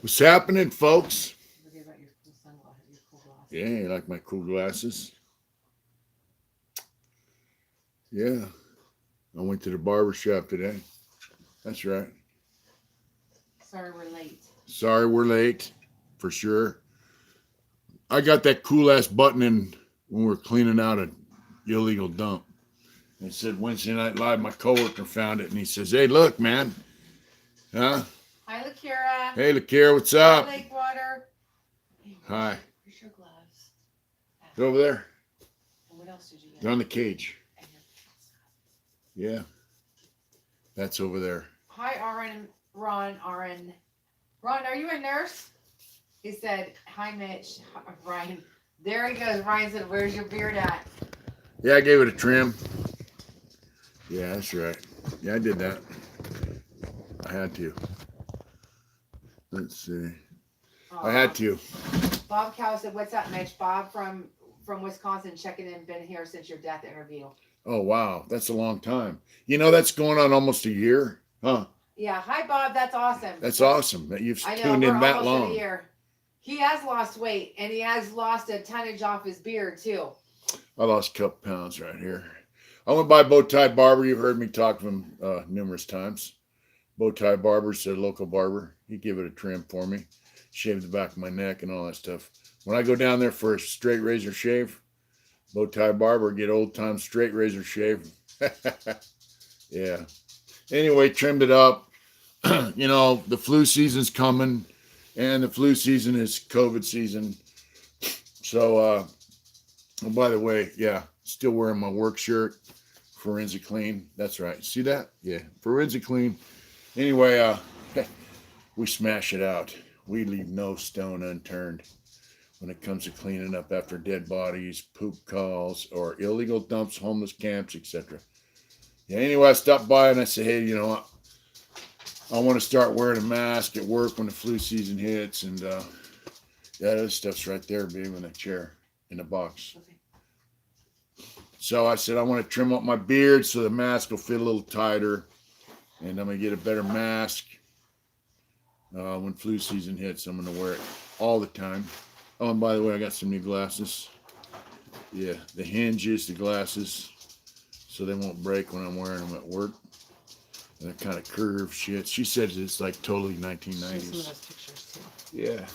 What's happening, folks? Forget about your cool sunglasses, your cool Yeah, glasses. you like my cool glasses? Yeah, I went to the barber shop today. That's right. Sorry we're late. Sorry we're late, for sure. I got that cool ass button in when we were cleaning out an illegal dump. It said Wednesday Night Live. My coworker found it and he says, "Hey, look, man. Huh? Hi, Lakira. Hey, Lakira, what's Hi, up? Lakewater. Hey, Hi. where's your gloves? They're over there. And what else did you get? They're on the cage. And your pants. Yeah, that's over there. Hi, Ron, Ron, are you a nurse? He said, hi, Mitch. Hi, Ryan. There he goes. Ryan said, where's your beard at? Yeah, I gave it a trim. Yeah, that's right. Yeah, I did that. I had to. Let's see. I had to. Bob Cow said, what's up, Mitch? Bob from Wisconsin checking in. Been here since your death interview. Oh, wow. That's a long time. You know, that's going on almost a year. Huh? Yeah. Hi, Bob. That's awesome. That's awesome that you've I know, tuned we're in that almost at long. a year. He has lost weight and he has lost a tonnage off his beard too. I lost a couple pounds right here. I went by Bowtie Barber. You've heard me talk to him numerous times. Bowtie Barber's a local barber. He gave it a trim for me, shaved the back of my neck and all that stuff. When I go down there for a straight razor shave, Bowtie Barber get old time straight razor shave. Yeah. Anyway, trimmed it up. You know, the flu season's coming, and the flu season is COVID season. So, oh, by the way, yeah, still wearing my work shirt, Forensic Clean. That's right. See that? Yeah, Forensic Clean. Anyway, we smash it out. We leave no stone unturned when it comes to cleaning up after dead bodies, poop calls, or illegal dumps, homeless camps, etc. Yeah, anyway, I stopped by and I said, hey, you know, I want to start wearing a mask at work when the flu season hits. And yeah, that stuff's right there, babe, in the chair, in the box. Okay. So I said, I want to trim up my beard so the mask will fit a little tighter. And I'm going to get a better mask when flu season hits. I'm going to wear it all the time. Oh, and by the way, I got some new glasses. Yeah, the hinges, the glasses, so they won't break when I'm wearing them at work. And that kind of curved shit. She said it's like totally Show some of 1990s. those pictures too. Yeah.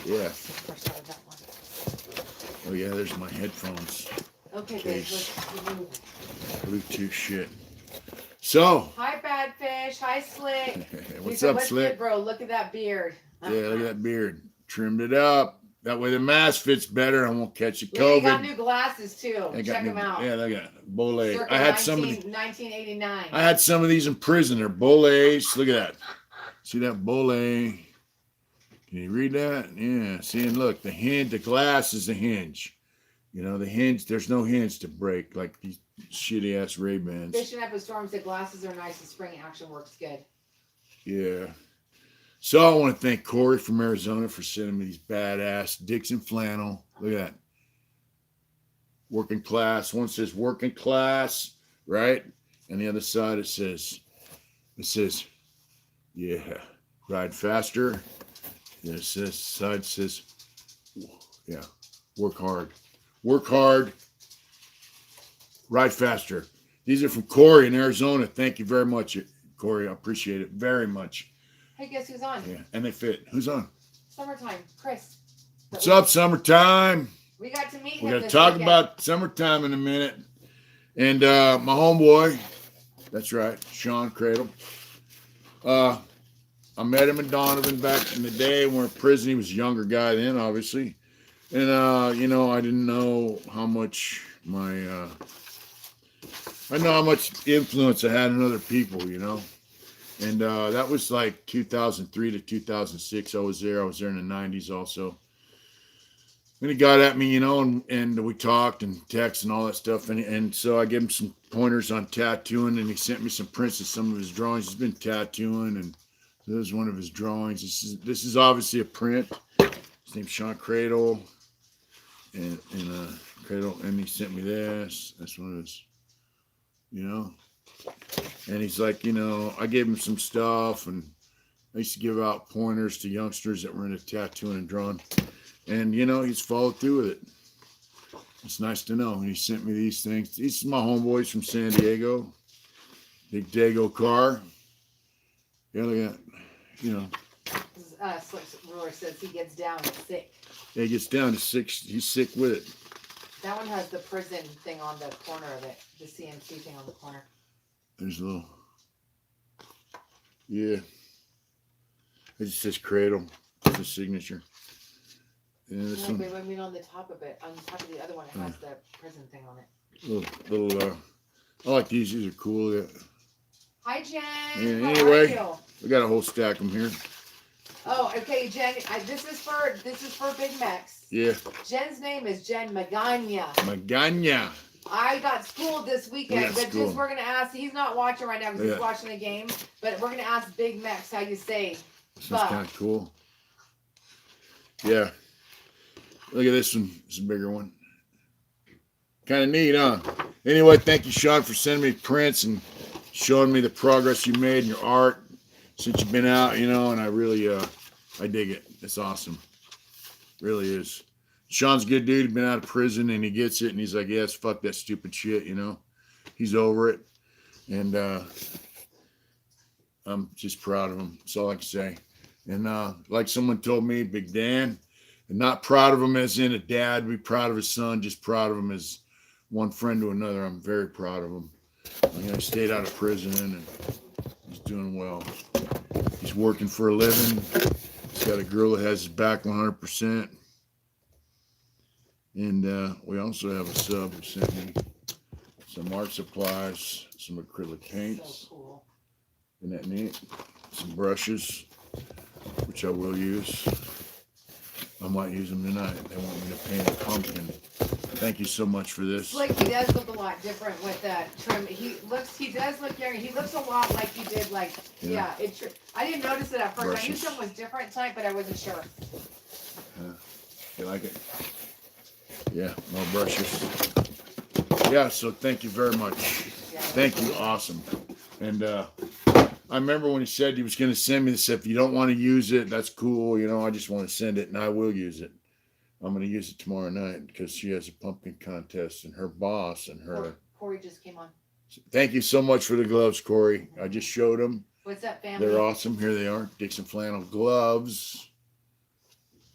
Yeah. First started that one. Oh yeah, there's my headphones. Okay, Case. guys, let's move. Bluetooth shit. So. Hi, Bad Fish. Hi, Slick. What's He said, up, what's Slick? good, bro? Look at that beard. Yeah, look at that beard. Trimmed it up. That way the mask fits better. I won't catch the Look, he got COVID. new glasses too. Check them out. Yeah, look at it. Bole. Circa I had some of 1989. I had some of these in prison. They're Boles. Look at that. See that Bole? Can you read that? Yeah. See, and look, the hinge, the glass is the hinge. You know, the hinge, there's no hinge to break like these shitty ass Ray-Bans. Fishing up a storm said glasses are nice and spring action works good. Yeah. So I want to thank Corey from Arizona for sending me these badass Dixon flannel. Look at that. Working class. One says working class, right? And the other side it says, yeah, ride faster. Yeah, it says side says, yeah, work hard. Work hard. Ride faster. These are from Corey in Arizona. Thank you very much, Corey. I appreciate it very much. Hey, guess who's on? Yeah, and they fit. Who's on? Summertime. Chris. What's up, summertime? We got to meet We're him gonna this talk weekend. about summertime in a minute. And my homeboy, that's right, Sean Cradle. I met him in Donovan back in the day when we were in prison. He was a younger guy then, obviously. And you know, I didn't know how much I know how much influence I had on other people, you know. And that was like 2003 to 2006. I was there in the 90s also. And he got at me, you know, and we talked and texted and all that stuff. And so I gave him some pointers on tattooing, and he sent me some prints of some of his drawings. He's been tattooing, and this is one of his drawings. This is obviously a print. His name's Sean Cradle. And Cradle, and he sent me this. That's one of his, you know. And he's like, you know, I gave him some stuff, and I used to give out pointers to youngsters that were into tattooing and drawing. And, he's followed through with it. It's nice to know. And he sent me these things. These are my homeboys from San Diego. Big Dago car. Yeah, look at that. Slick Roar says he gets down sick. Yeah, he gets down to 6. He's sick with it. That one has the prison thing on the corner of it. The CMC thing on the corner. There's a little. Yeah. It just says Cradle. It's a signature. And this No, one, but I mean on the top of it, on top of the other one, it has the prison thing on it. little. I like these. These are cool. Yeah. Hi, Jen. Yeah, How anyway. are you? We got a whole stack of them here. Oh, okay, Jen. This is for Big Mex. Yeah. Jen's name is Jen Magana. Magana. I got schooled this weekend, Yeah, but school. just we're gonna ask. He's not watching right now because Yeah. he's watching the game. But we're gonna ask Big Mex how you say. This one's kind of cool. Yeah. Look at this one. It's a bigger one. Kind of neat, huh? Anyway, thank you, Sean, for sending me prints and showing me the progress you made in your art since you've been out, and I really, I dig it. It's awesome. Really is. Sean's a good dude. He's been out of prison and he gets it and he's like, yes, fuck that stupid shit, He's over it. And I'm just proud of him. That's all I can say. And like someone told me, Big Dan, and not proud of him as in a dad, be proud of his son, just proud of him as one friend to another. I'm very proud of him. He stayed out of prison and he's doing well. He's working for a living. He's got a girl that has his back 100%. And we also have a sub who sent me some art supplies, some acrylic paints. So cool. Isn't that neat? Some brushes, which I will use. I might use them tonight. They want me to paint a pumpkin. Thank you so much for this. Slick, he does look a lot different with that trim. He does look younger. He looks a lot like he did, Yeah. I didn't notice it at first. I knew Brushes. something was different type, but I wasn't sure. You like it? Yeah, more brushes. Yeah, so thank you very much. Yeah. Thank you, awesome. And I remember when he said he was going to send me this. If you don't want to use it, that's cool. I just want to send it, and I will use it. I'm going to use it tomorrow night because she has a pumpkin contest, and her boss and her. Corey just came on. Thank you so much for the gloves, Corey. I just showed them. What's up, family? They're awesome. Here they are, Dixon flannel gloves.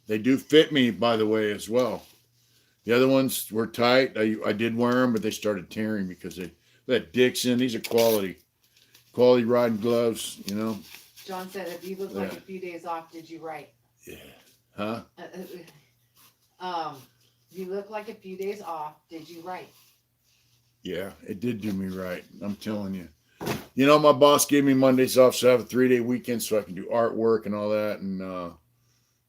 They do fit me, by the way, as well. The other ones were tight. I did wear them, but they started tearing because that Dixon. These are quality riding gloves. John said, if you look like a few days off, did you write? Yeah. Huh? You look like a few days off, did you write? Yeah, it did do me right. I'm telling you. My boss gave me Mondays off, so I have a 3-day weekend so I can do artwork and all that, and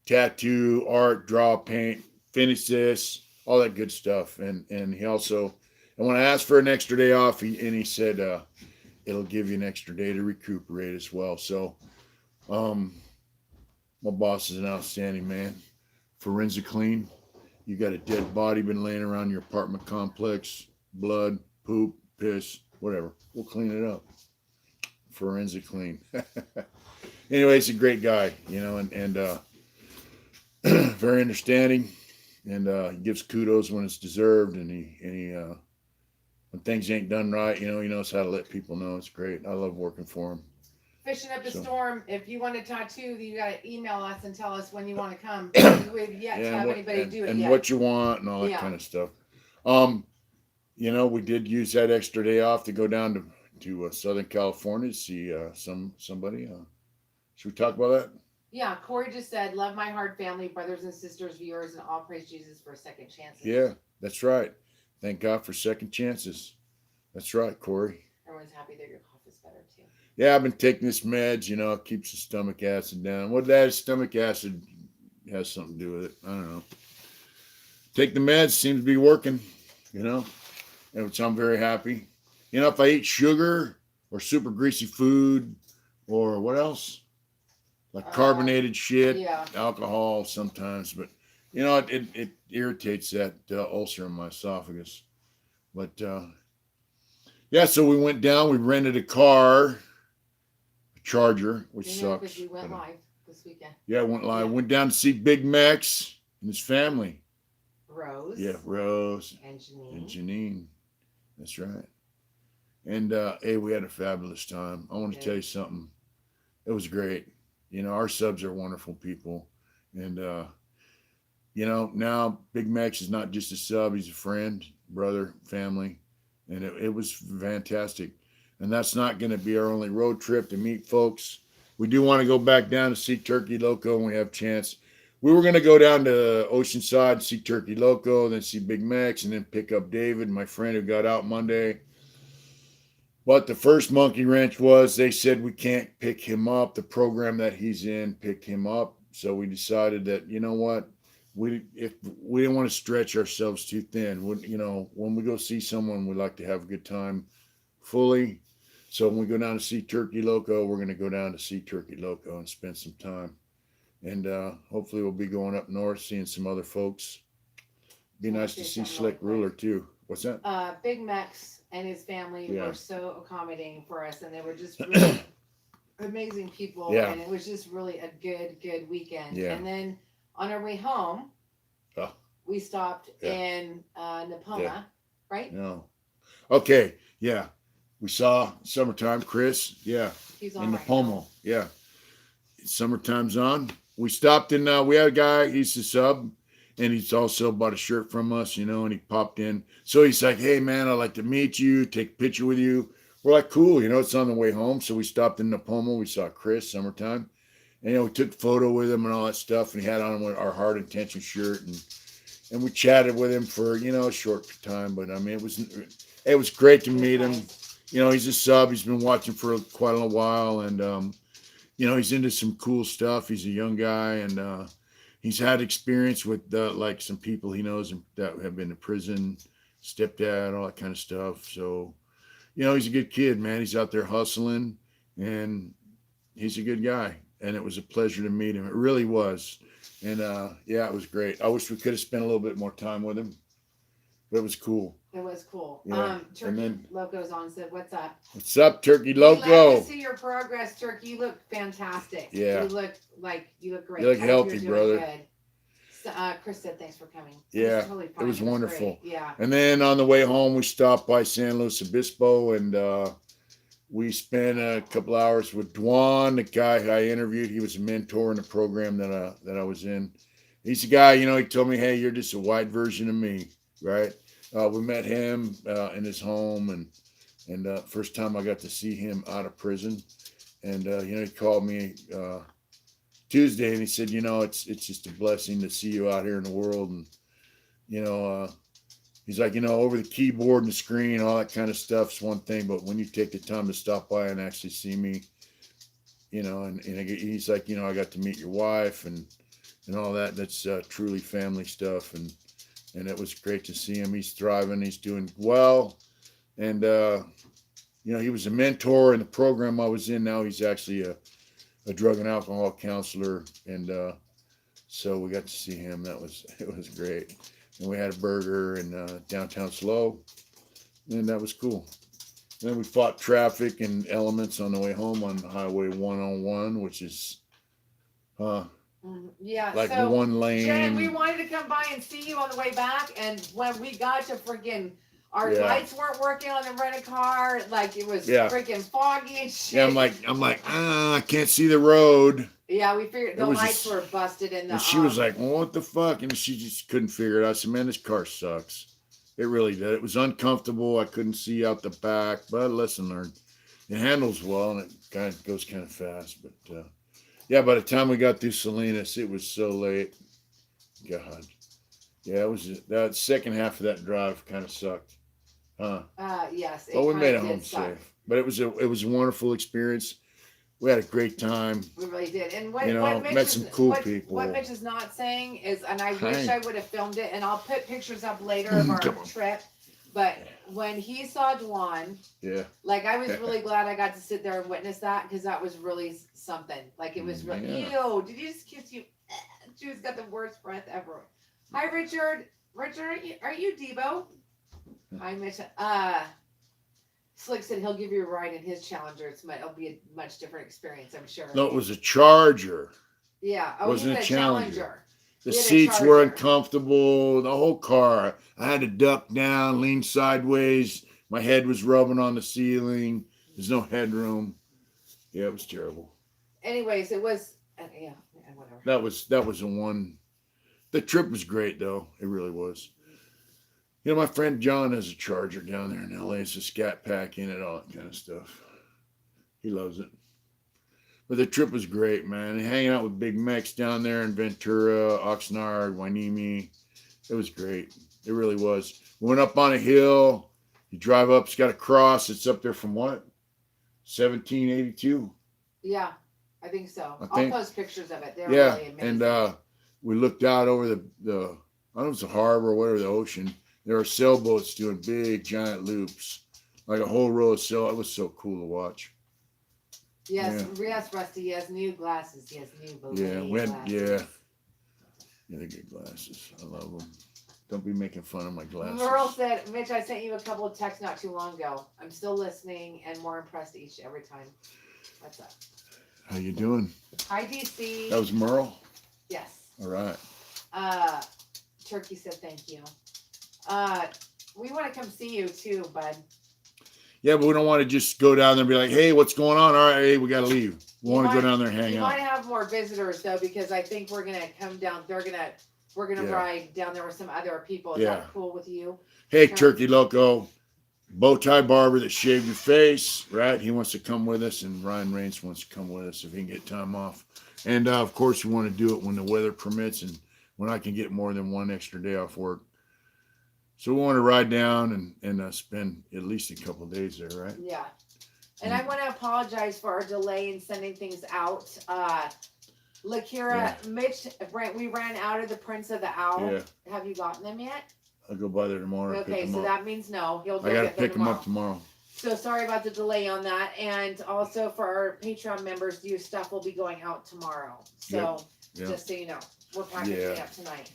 tattoo, art, draw, paint, finish this, all that good stuff. And he also, and when I asked for an extra day off, he said it'll give you an extra day to recuperate as well. So, my boss is an outstanding man. Forensic clean. You got a dead body been laying around your apartment complex, blood, poop, piss, whatever. We'll clean it up. Forensic clean. Anyway, he's a great guy, and very understanding, and he gives kudos when it's deserved, and he when things ain't done right, he knows how to let people know. It's great. I love working for him. Fishing Up a So- Storm. If you want a tattoo, you got to email us and tell us when you want to come. We've yet to Yeah, have and anybody do it and yet. what you want and all that Yeah. kind of stuff. We did use that extra day off to go down to Southern California to see somebody. Should we talk about that? Yeah, Corey just said, love my heart family, brothers and sisters, viewers, and all praise Jesus for a second chance. Yeah, that's right. Thank God for second chances. That's right, Corey. Everyone's happy that your cough is better too. Yeah, I've been taking this meds, it keeps the stomach acid down. What that is, stomach acid has something to do with it. I don't know. Take the meds, seems to be working, and which I'm very happy. If I eat sugar or super greasy food or what else? Like carbonated shit, Yeah. alcohol sometimes, but it irritates that ulcer in my esophagus. But yeah, so we went down, we rented a car, a Charger, which You know, sucks. because we went but, live this weekend. yeah, I went live. Yeah. Went down to see Big Max and his family. Rose. Yeah, Rose And Janine. and Janine. That's right. And hey, we had a fabulous time. I want to Yeah. tell you something. It was great. Our subs are wonderful people. And now Big Max is not just a sub, he's a friend, brother, family. And it was fantastic. And that's not going to be our only road trip to meet folks. We do want to go back down to see Turkey Loco when we have a chance. We were going to go down to Oceanside, see Turkey Loco, then see Big Max, and then pick up David, my friend who got out Monday. But the first Monkey Wrench they said we can't pick him up. The program that he's in picked him up. So we decided that, you know what? If we didn't want to stretch ourselves too thin. When we go see someone, we like to have a good time fully. So when we go down to see Turkey Loco, we're going to go down to see Turkey Loco and spend some time. And hopefully we'll be going up north, seeing some other folks. Be nice to see Slick Ruler too. What's that? Big Max and his family Yeah. were so accommodating for us, and they were just really amazing people. Yeah. And it was just really a good weekend. Yeah. And then on our way home, Oh. we stopped Yeah. in Napoma, Yeah. right? No. Okay. Yeah. We saw Summertime Chris. Yeah. He's on In the right Pomo. now. Yeah. Summertime's on. We stopped in, we had a guy, he's a sub, and he's also bought a shirt from us, and he popped in. So he's like, hey, man, I'd like to meet you, take a picture with you. We're like, cool, it's on the way home. So we stopped in the Pomo. We saw Chris, Summertime. And, we took a photo with him and all that stuff. And he had on our Hard Intention shirt. And we chatted with him for, a short time. But, I mean, it was great to meet him. Nice. He's a sub. He's been watching for quite a while. And, he's into some cool stuff. He's a young guy, and he's had experience with like some people he knows that have been to prison, stepdad, all that kind of stuff. So, he's a good kid, man. He's out there hustling, and he's a good guy. And it was a pleasure to meet him. It really was. And yeah, it was great. I wish we could have spent a little bit more time with him, but it was cool. It was cool. Yeah. Turkey And then- Loco's on said, "What's up?" What's up, Turkey We like Loco? to see your progress, Turkey. You look fantastic. Yeah. You look great. You look I hope healthy, you're doing brother. good. So, Chris said, "Thanks for coming." Yeah, totally it fine. was wonderful. Great. Yeah. And then on the way home, we stopped by San Luis Obispo, and we spent a couple hours with Dwan, the guy I interviewed. He was a mentor in the program that I was in. He's a guy, he told me, hey, you're just a white version of me, right? We met him in his home, and first time I got to see him out of prison. And, he called me Tuesday, and he said, it's just a blessing to see you out here in the world. And, he's like, over the keyboard and the screen, all that kind of stuff's one thing, but when you take the time to stop by and actually see me, and he's like, I got to meet your wife and all that. That's truly family stuff, and it was great to see him. He's thriving. He's doing well, and he was a mentor in the program I was in. Now he's actually a drug and alcohol counselor, and so we got to see him. It was great. And we had a burger in downtown SLO, and that was cool. And then we fought traffic and elements on the way home on Highway 101, which is Yeah. like so, one lane. Jen, we wanted to come by and see you on the way back, and when we got to freaking, our Yeah. lights weren't working on the rental car. Like it was Yeah. freaking foggy and shit. Yeah, I'm like, I can't see the road. Yeah, we figured It the was lights just- were busted in the. And she was like, well, what the fuck? And she just couldn't figure it out. I said, man, this car sucks. It really did. It was uncomfortable. I couldn't see out the back, but lesson learned. It handles well, and it goes kind of fast. But yeah, by the time we got through Salinas, it was so late. God. Yeah, it was that second half of that drive kind of sucked. Huh? Yes. But we made it kinda home did suck. safe. But it was a wonderful experience. We had a great time. We really did. And what, You know, what Mitch met is, some cool what, people. What Mitch is not saying is, and I wish Hi. I would have filmed it, and I'll put pictures up later of our Come on. trip. But when he saw Dwan, Yeah. like I was really glad I got to sit there and witness that, because that was really something. Like it was really. Yeah. Ew! Did you just kiss you? She's got the worst breath ever. Hi, Richard. Richard, are you Debo? Hi, Mitch. Slick said he'll give you a ride in his Challenger. It'll be a much different experience, I'm sure. No, it was a Charger. Yeah. It wasn't a Challenger. The He had a seats were Charger. uncomfortable. The whole car. I had to duck down, lean sideways. My head was rubbing on the ceiling. There's no headroom. Yeah, it was terrible. Anyways, it was yeah, whatever. That was the one. The trip was great though. It really was. You know, my friend John has a Charger down there in LA. It's a Scat Pack in it, all that kind of stuff. He loves it. But the trip was great, man. And hanging out with Big Mex down there in Ventura, Oxnard, Wainimi. It was great. It really was. We went up on a hill. You drive up, it's got a cross. It's up there from what? 1782? Yeah, I think so. I I'll think- post pictures of it. They're Yeah. really amazing. And we looked out over the I don't know if it's the harbor or whatever, the ocean. There are sailboats doing big, giant loops. Like a whole row of sail. It was so cool to watch. yes, Rusty. He has new glasses. He has new Yeah, Belay when, glasses. yeah. Yeah, they're good glasses. I love them. Don't be making fun of my glasses. Merle said, Mitch, I sent you a couple of texts not too long ago. I'm still listening and more impressed every time. What's up? How you doing? Hi, DC. That was Merle? Yes. All right. Turkey said thank you. We want to come see you too, bud. Yeah, but we don't want to just go down there and be like, hey, what's going on? All right, hey, we got to leave. We want to go down there and hang You out. might have more visitors though, because I think we're gonna come down. We're gonna Yeah. ride down there with some other people. Is Yeah. that cool with you? Hey, Turkey Loco, Bowtie Barber that shaved your face, right? He wants to come with us, and Ryan Rains wants to come with us if he can get time off. And of course, we want to do it when the weather permits and when I can get more than one extra day off work. So we want to ride down and spend at least a couple of days there, right? Yeah. And I want to apologize for our delay in sending things out. Lakira, Mitch, we ran out of the Prince of the Owl. Yeah, Have you gotten them yet? I'll go by there tomorrow. Okay, so that means no. He'll go I got to get them pick them tomorrow. up tomorrow. So sorry about the delay on that. And also for our Patreon members, your stuff will be going out tomorrow. So Yeah. just so you know, we're packaging it Yeah. up tonight.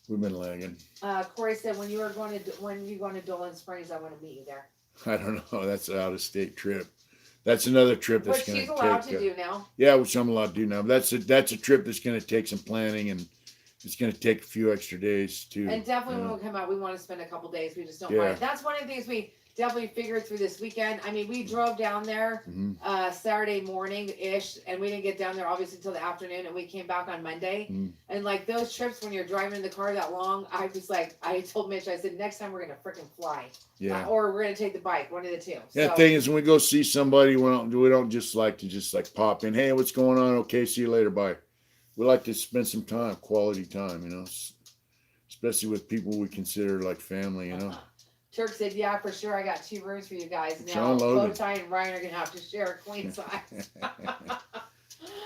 We've been lagging. Corey said when you going to Dolan Springs, I want to meet you there. I don't know. That's an out-of-state trip. That's another trip that's Which going she's to allowed take. to do now. Yeah, which I'm allowed to do now. But that's a trip that's going to take some planning, and it's going to take a few extra days too. And definitely Yeah. when we come out, we want to spend a couple days. We just don't Yeah. mind. That's one of the things we definitely figured through this weekend. I mean, we drove down there Mhm. Saturday morning ish, and we didn't get down there obviously until the afternoon, and we came back on Monday. Mhm. And like those trips when you're driving in the car that long, I was like, I told Mitch, I said next time we're gonna freaking fly, Yeah. or we're gonna take the bike, one of the two. Yeah, the thing is, when we go see somebody, we don't just like to just like pop in. Hey, what's going on? Okay, see you later. Bye. We like to spend some time, quality time, you know, especially with people we consider like family, you know. Turk said, yeah, for sure. I got 2 rooms for you guys. It's Now, unloaded. Bowtie and Ryan are going to have to share a queen size.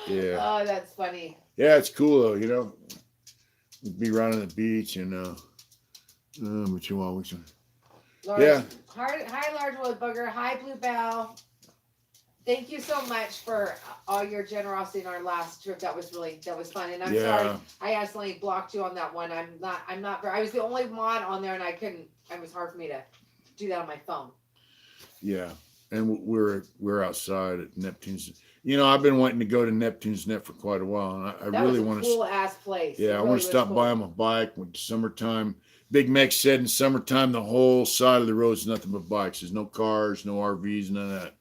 Yeah. Oh, that's funny. Yeah, it's cool though, you know. We'd be around on the beach and but you always Large, Yeah. Hi, Large Wood Booger. Hi, Blue Bell. Thank you so much for all your generosity in our last trip. That was fun. And I'm sorry I accidentally blocked you on that one. I was the only mod on there and it was hard for me to do that on my phone. Yeah. And we're outside at Neptune's. You know, I've been wanting to go to Neptune's Net for quite a while, and I That really was want a to. cool ass place. Yeah, It I really want to was stop cool. by on my bike with summertime. Big Mex said in summertime the whole side of the road is nothing but bikes. There's no cars, no RVs, none of that.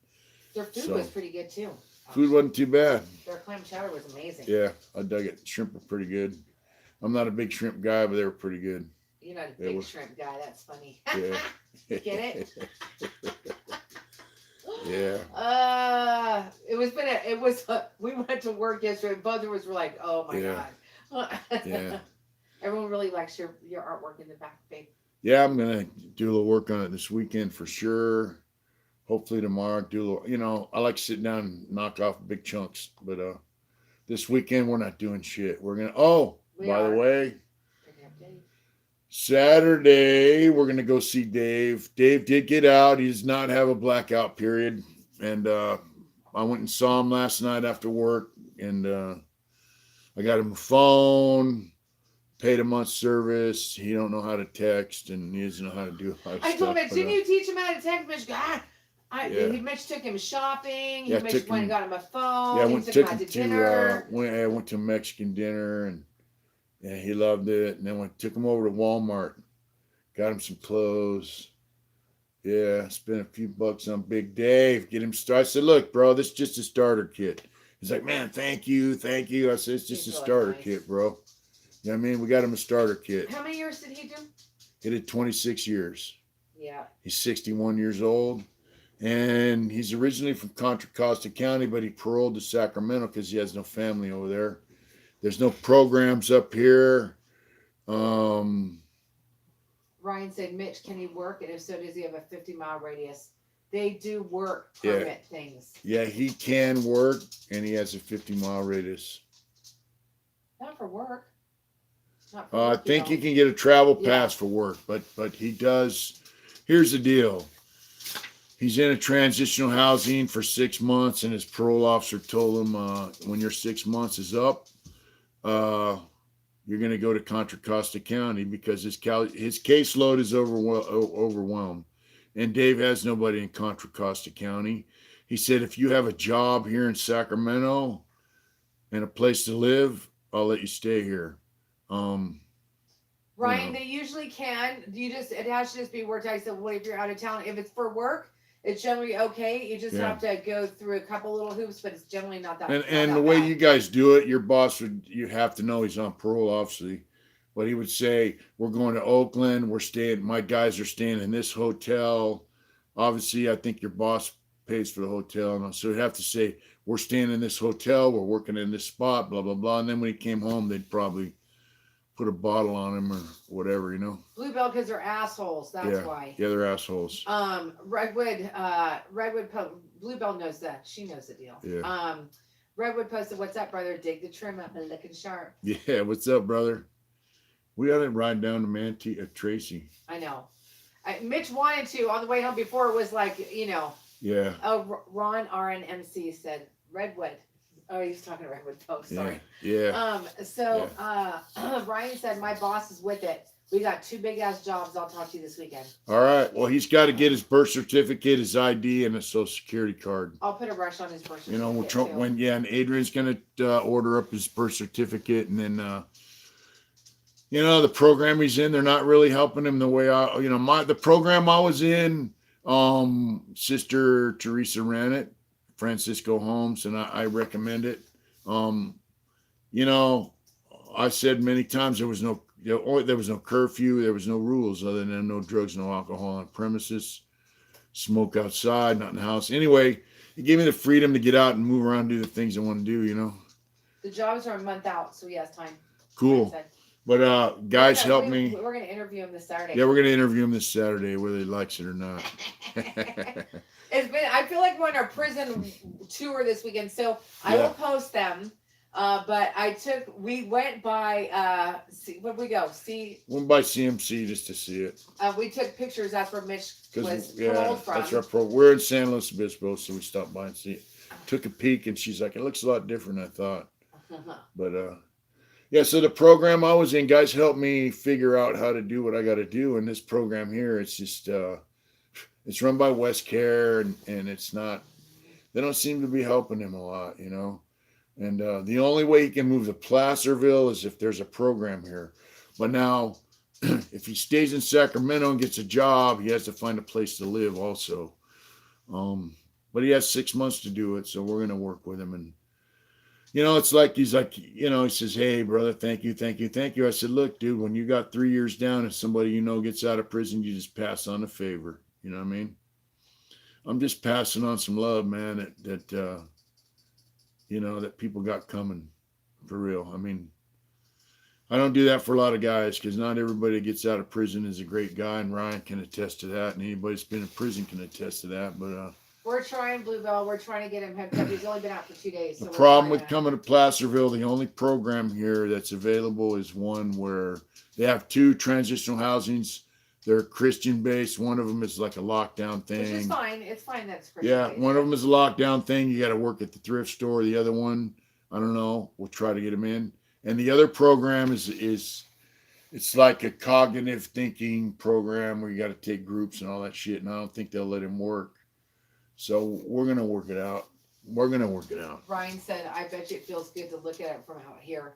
Their food So- was pretty good too. Food wasn't too bad. Their clam chowder was amazing. Yeah, I dug it. Shrimp were pretty good. I'm not a big shrimp guy, but they were pretty good. You're not a It big was- shrimp guy. That's funny. Yeah. Get it? Yeah. We went to work yesterday. Both of us were like, oh my Yeah. God. Yeah. Everyone really likes your artwork in the back, babe. Yeah, I'm gonna do a little work on it this weekend for sure. Hopefully tomorrow, do a little. You know, I like to sit down and knock off big chunks, but this weekend we're not doing shit. We're gonna. Oh, We by are. the way, Picking up Dave. Saturday we're gonna go see Dave. Dave did get out. He does not have a blackout period, and I went and saw him last night after work, and I got him a phone. Paid a month's service. He don't know how to text, and he doesn't know how to do a lot of I stuff. told him, but, didn't you teach him how to text? Mitch, God, Yeah. Mitch took him shopping. Yeah, Mitch took went and him- got him a phone. Yeah, I he went took took him out him to to dinner. went to Mexican dinner, and yeah, he loved it. And then took him over to Walmart, got him some clothes. Yeah, spent a few bucks on Big Dave, get him started. I said, "Look, bro, this is just a starter kit." He's like, "Man, thank you, thank you." I said, "It's just He's a really starter nice. kit, bro." You know what I mean? We got him a starter kit. How many years did he do? He did 26 years. Yeah. He's 61 years old. And he's originally from Contra Costa County, but he paroled to Sacramento because he has no family over there. There's no programs up here. Ryan said, Mitch, can he work? And if so, does he have a 50-mile radius? They do work permit things. Yeah, he can work, and he has a 50-mile radius. Not for work. Not for I work, think you he can get a travel Yeah. pass for work, but he does. Here's the deal. He's in a transitional housing for 6 months, and his parole officer told him when your 6 months is up, you're going to go to Contra Costa County because his caseload is overwhelmed. And Dave has nobody in Contra Costa County. He said, if you have a job here in Sacramento and a place to live, I'll let you stay here. Ryan, know. they usually can. It has to just be worked out. I said, well, if you're out of town, if it's for work, it's generally okay. You just have to go through a couple little hoops, but it's generally not that. And the way you guys do it, your boss you have to know he's on parole, obviously. But he would say, we're going to Oakland. My guys are staying in this hotel. Obviously, I think your boss pays for the hotel. And so he'd have to say, we're staying in this hotel. We're working in this spot, blah, blah, blah. And then when he came home, they'd probably put a bottle on him or whatever, Bluebell, because they're assholes. That's why. Yeah, they're assholes. Redwood, Bluebell knows that. She knows the deal. Yeah. Redwood posted, "What's up, brother? Dig the trim up and looking sharp." Yeah, what's up, brother? We ought to ride down to Tracy. I know. Mitch wanted to on the way home before it was like, Yeah. Oh, Ron RNMC said Redwood. Oh, he was talking to Redwood folks. Sorry. Yeah. Ryan said, my boss is with it. We got 2 big ass jobs. I'll talk to you this weekend. All right. Well, he's got to get his birth certificate, his ID, and a social security card. I'll put a rush on his birth certificate. And Adrian's going to order up his birth certificate, and then, the program he's in, they're not really helping him the way the program I was in, Sister Teresa ran it, Francisco Holmes, and I recommend it. I said many times there was no curfew, there was no rules other than no drugs, no alcohol on premises, smoke outside, not in the house. Anyway, it gave me the freedom to get out and move around and do the things I want to do, The jobs are a month out, so he has time. Cool. But guys, help me. We're going to interview him this Saturday. Yeah, we're going to interview him this Saturday, whether he likes it or not. I feel like we're on our prison tour this weekend, so I will post them. But we went by, where'd we go? Went by CMC just to see it. We took pictures. That's where Mitch was Yeah, paroled from. that's our we're in San Luis Obispo, so we stopped by and see it. Took a peek, and she's like, it looks a lot different than I thought. But, so the program I was in, guys helped me figure out how to do what I got to do. And this program here, it's just, it's run by West Care, and it's not, they don't seem to be helping him a lot, And the only way he can move to Placerville is if there's a program here. But now, if he stays in Sacramento and gets a job, he has to find a place to live also. But he has 6 months to do it, so we're going to work with him. And, it's like, he says, hey, brother, thank you, thank you, thank you. I said, look, dude, when you got 3 years down and somebody gets out of prison, you just pass on a favor. You know what I mean? I'm just passing on some love, man, that people got coming for real. I mean, I don't do that for a lot of guys because not everybody that gets out of prison is a great guy, and Ryan can attest to that, and anybody that's been in prison can attest to that. But we're trying, Bluebell. We're trying to get him hooked up. He's only been out for 2 days. The problem with coming to Placerville, the only program here that's available is one where they have 2 transitional housings. They're Christian-based. One of them is like a lockdown thing. Which is fine. It's fine that's Christian. Yeah, one of them is a lockdown thing. You got to work at the thrift store. The other one, I don't know. We'll try to get them in. And the other program is it's like a cognitive thinking program where you got to take groups and all that shit. And I don't think they'll let him work. So we're gonna work it out. We're gonna work it out. Ryan said, "I bet you it feels good to look at it from out here."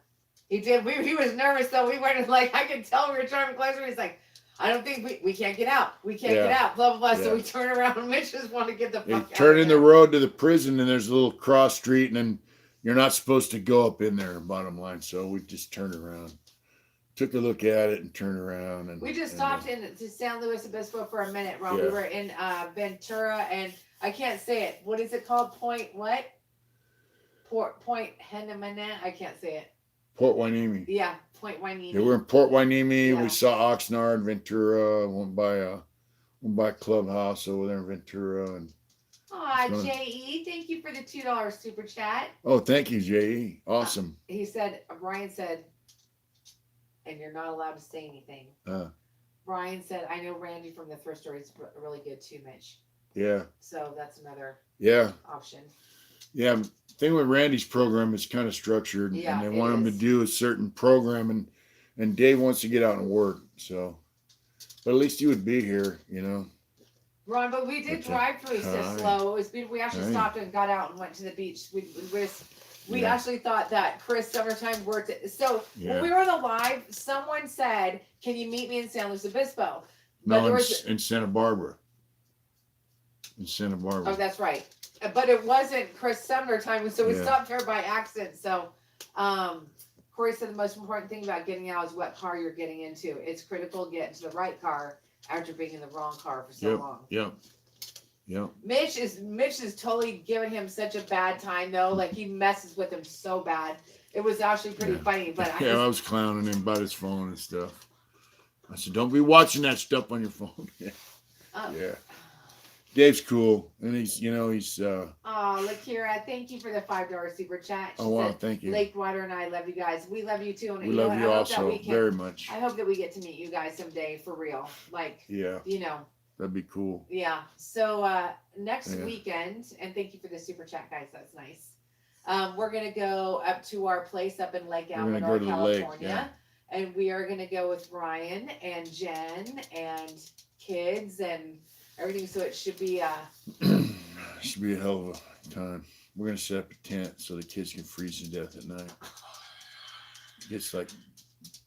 He did. He was nervous though. We went like I could tell we were trying to closer. He's like, "I don't think we can't get out. We can't get out." Blah blah blah. Yeah. So we turn around and Mitch just want to get the fuck out. Turn of in the there. road to the prison, and there's a little cross street, and then you're not supposed to go up in there. Bottom line, so we just turned around, took a look at it, and turned around. And We just stopped in to San Luis Obispo for a minute, Ron. Yeah. We were in Ventura, and I can't say it. What is it called? Point what? Point Hennemana. I can't say it. Port Hueneme. Yeah, Point Hueneme. Yeah, we're in Port Hueneme. Yeah. We saw Oxnard, Ventura. Went by Clubhouse over there in Ventura, and Aw, It's fun. J.E., thank you for the $2 super chat. oh, thank you, J.E. Awesome. He said, Ryan said, and you're not allowed to say anything. Ryan said, I know Randy from the thrift store is really good too, Mitch. Yeah, So that's another yeah, option. yeah. Thing with Randy's program is kind of structured, Yeah, and they it want him to is. do a certain program, and Dave wants to get out and work. So, but at least he would be here, you know. Ron, but we did Okay. drive through so Hi. slow. It was beautiful. We actually Hi. stopped and got out and went to the beach. We Yeah. actually thought that Chris Summertime worked it. So Yeah. when we were on the live, someone said, "Can you meet me in San Luis Obispo?" But No, there in, was, in Santa Barbara. In Santa oh, Barbara. that's right. But it wasn't Chris Summertime, so we Yeah. stopped her by accident. So Corey said the most important thing about getting out is what car you're getting into. It's critical to get into the right car after being in the wrong car for so Yep. long. Yep. Yep. Mitch is totally giving him such a bad time though. Like he messes with him so bad. It was actually pretty Yeah. funny. But Yeah, I was clowning him about his phone and stuff. I said, "Don't be watching that stuff on your phone." Yeah. Dave's cool, and he's Oh, Lakira, thank you for the $5 super chat. She oh wow, said, thank you. Lakewater and I love you guys. We love you too. And We know love what? you I hope that also we can- very much. I hope that we get to meet you guys someday for real. Like, Yeah, you know, that'd be cool. yeah. So next Yeah. weekend, and thank you for the super chat, guys. That's nice. We're gonna go up to our place up in Lake gonna Almanor, go to the lake, California, yeah. and we are gonna go with Ryan and Jen and kids and everything. So it should be Should be a hell of a time. We're gonna set up a tent so the kids can freeze to death at night. It's like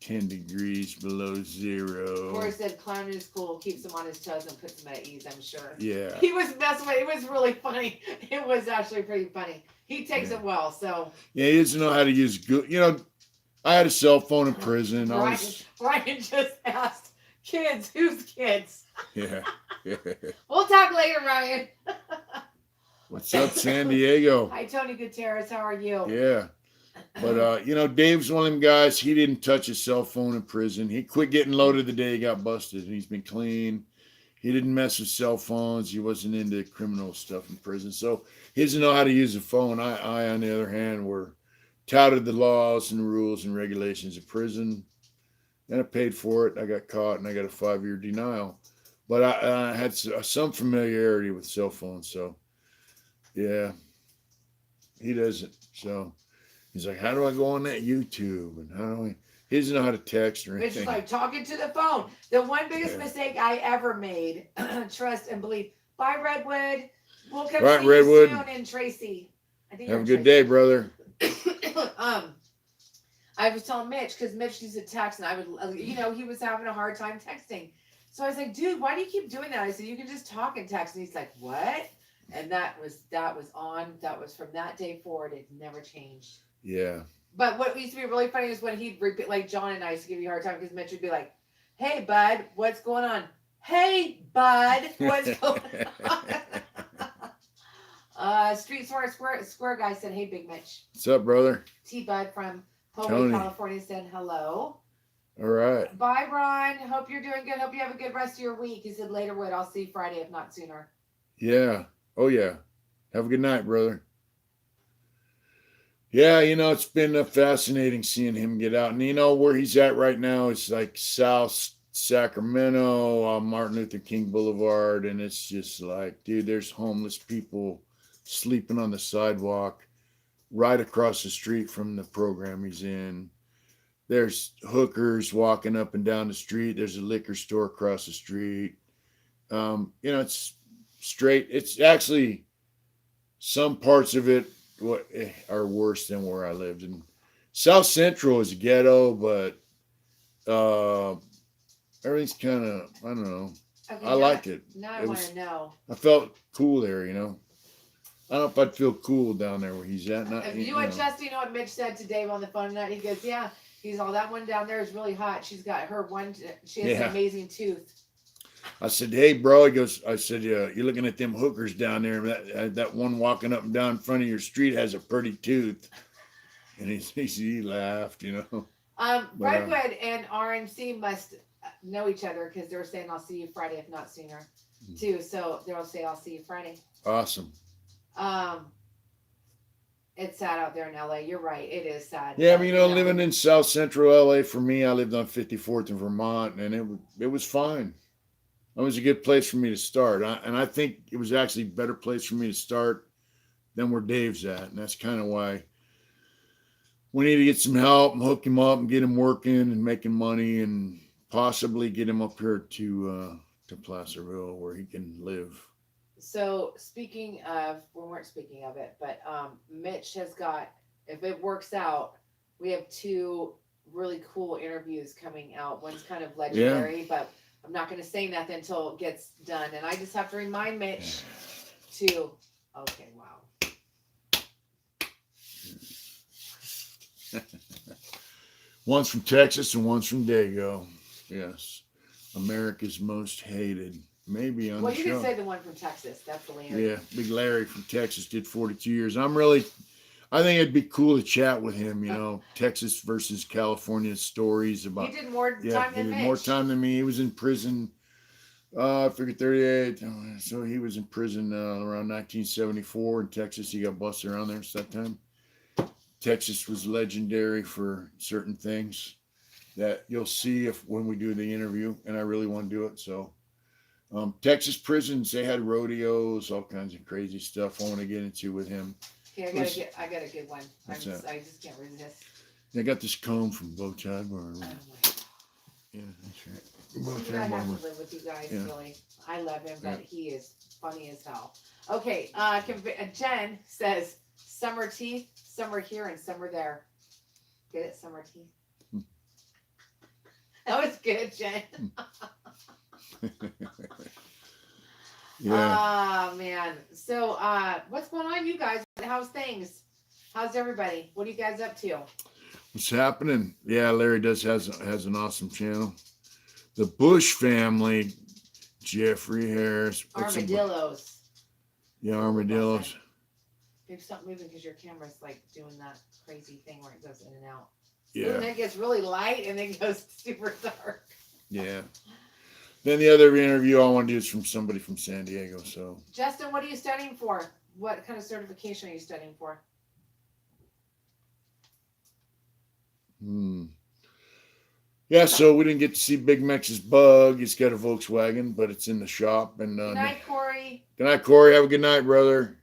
10 degrees below zero. Corey said clown is cool, keeps him on his toes and puts him at ease, I'm sure. Yeah. He was messing with it. It was really funny. It was actually pretty funny. He takes Yeah. it well, so Yeah, he doesn't know how to use good. You know, I had a cell phone in prison. I was, Ryan just asked, kids, who's kids? yeah. We'll talk later, Ryan. What's up, San Diego? Hi, Tony Gutierrez. How are you? Yeah. But you know, Dave's one of them guys. He didn't touch his cell phone in prison. He quit getting loaded the day he got busted, and he's been clean. He didn't mess with cell phones. He wasn't into criminal stuff in prison, so he doesn't know how to use a phone. I on the other hand, were touted the laws and rules and regulations of prison, and I paid for it. I got caught, and I got a 5-year denial. But I had some familiarity with cell phones, so yeah, he doesn't. So. He's like, how do I go on that YouTube? And how do I? He doesn't know how to text or It's anything. just like talking to the phone. The one biggest Yeah. mistake I ever made, trust and believe. Bye, Redwood. We'll come Right, see Redwood. you soon in Tracy. I think Have a you're good in day, brother. Tracy. I was telling Mitch because Mitch used to text, and I would, he was having a hard time texting. So I was like, dude, why do you keep doing that? I said, you can just talk and text. And he's like, what? And that was from that day forward. It never changed. Yeah. But what used to be really funny is when he'd repeat, like John and I used to give you a hard time because Mitch would be like, hey, bud, what's going on? Hey, bud, what's going on? Street Smart Square guy said, hey, Big Mitch. What's up, brother? T-Bud from Poway, Tony. California said hello. All right. Bye, Ron. Hope you're doing good. Hope you have a good rest of your week. He said later, Wood. I'll see you Friday, if not sooner. Yeah. Oh, yeah. Have a good night, brother. Yeah, you know, it's been fascinating seeing him get out. And, you know, where he's at right now is like South Sacramento, Martin Luther King Boulevard. And it's just like, dude, there's homeless people sleeping on the sidewalk right across the street from the program he's in. There's hookers walking up and down the street. There's a liquor store across the street. You know, it's straight. It's actually some parts of it are worse than where I lived. And South Central is ghetto, but uh, everything's kind of, I don't know. Okay, I liked it. now I It want was, to know. I felt cool there, you know. I don't know if I'd feel cool down there where he's at. Not, You and Justin, you know what Mitch said to Dave on the phone tonight? He goes, "Yeah, he's all that one down there is really hot. She's got her one. She has an Yeah. amazing tooth." I said, "Hey, bro," he goes, I said, "Yeah, you're looking at them hookers down there. That one walking up and down in front of your street has a pretty tooth." And he laughed, you know. But, Redwood and RMC must know each other because they were saying, "I'll see you Friday, if not sooner," too. So they'll say, "I'll see you Friday." Awesome. It's sad out there in LA. You're right. It is sad. Yeah, but, but, you know, living in South Central LA for me, I lived on 54th in Vermont, and it was fine. It was a good place for me to start, and I think it was actually a better place for me to start than where Dave's at, and that's kind of why we need to get some help and hook him up and get him working and making money, and possibly get him up here to Placerville where he can live. So speaking of, we weren't speaking of it, but Mitch has got, if it works out, we have two really cool interviews coming out. One's kind of legendary, but I'm not going to say nothing until it gets done. And I just have to remind Mitch to, okay, wow. One's from Texas and one's from Dago. Yes. America's most hated. Maybe on Well, the you show. can say the one from Texas. That's the leader. Yeah, Big Larry from Texas did 42 years. I think it'd be cool to chat with him, you know, Texas versus California stories about. He did more Yeah, time he than did Mitch. more time than me. He was in prison. I figured 38. So he was in prison around 1974 in Texas. He got busted around there at that time. Texas was legendary for certain things that you'll see when we do the interview, and I really want to do it. So, Texas prisons, they had rodeos, all kinds of crazy stuff I want to get into with him. Okay, I got a good one. I just can't resist. I got this comb from Bowtie Barber. Oh my God. Yeah, that's right. I Bowtie have Barber. to live with you guys, Yeah. really. I love him, Yeah. but he is funny as hell. Okay, Jen says, summer teeth, summer here and summer there. Get it, summer teeth? Hmm. That was good, Jen. Yeah. Oh, man. So, what's going on, you guys? How's things? How's everybody? What are you guys up to? What's happening? Yeah, Larry has an awesome channel. The Bush family, Jeffrey Harris. Armadillos. Yeah, armadillos. Maybe stop moving because your camera's like doing that crazy thing where it goes in and out. Yeah. And then it gets really light and then goes super dark. Yeah. Then the other interview I want to do is from somebody from San Diego. So, Justin, what are you studying for? What kind of certification are you studying for? yeah, so we didn't get to see Big Mex's bug. He's got a Volkswagen, but it's in the shop. And Good night, Corey. Good night, Corey. Have a good night, brother.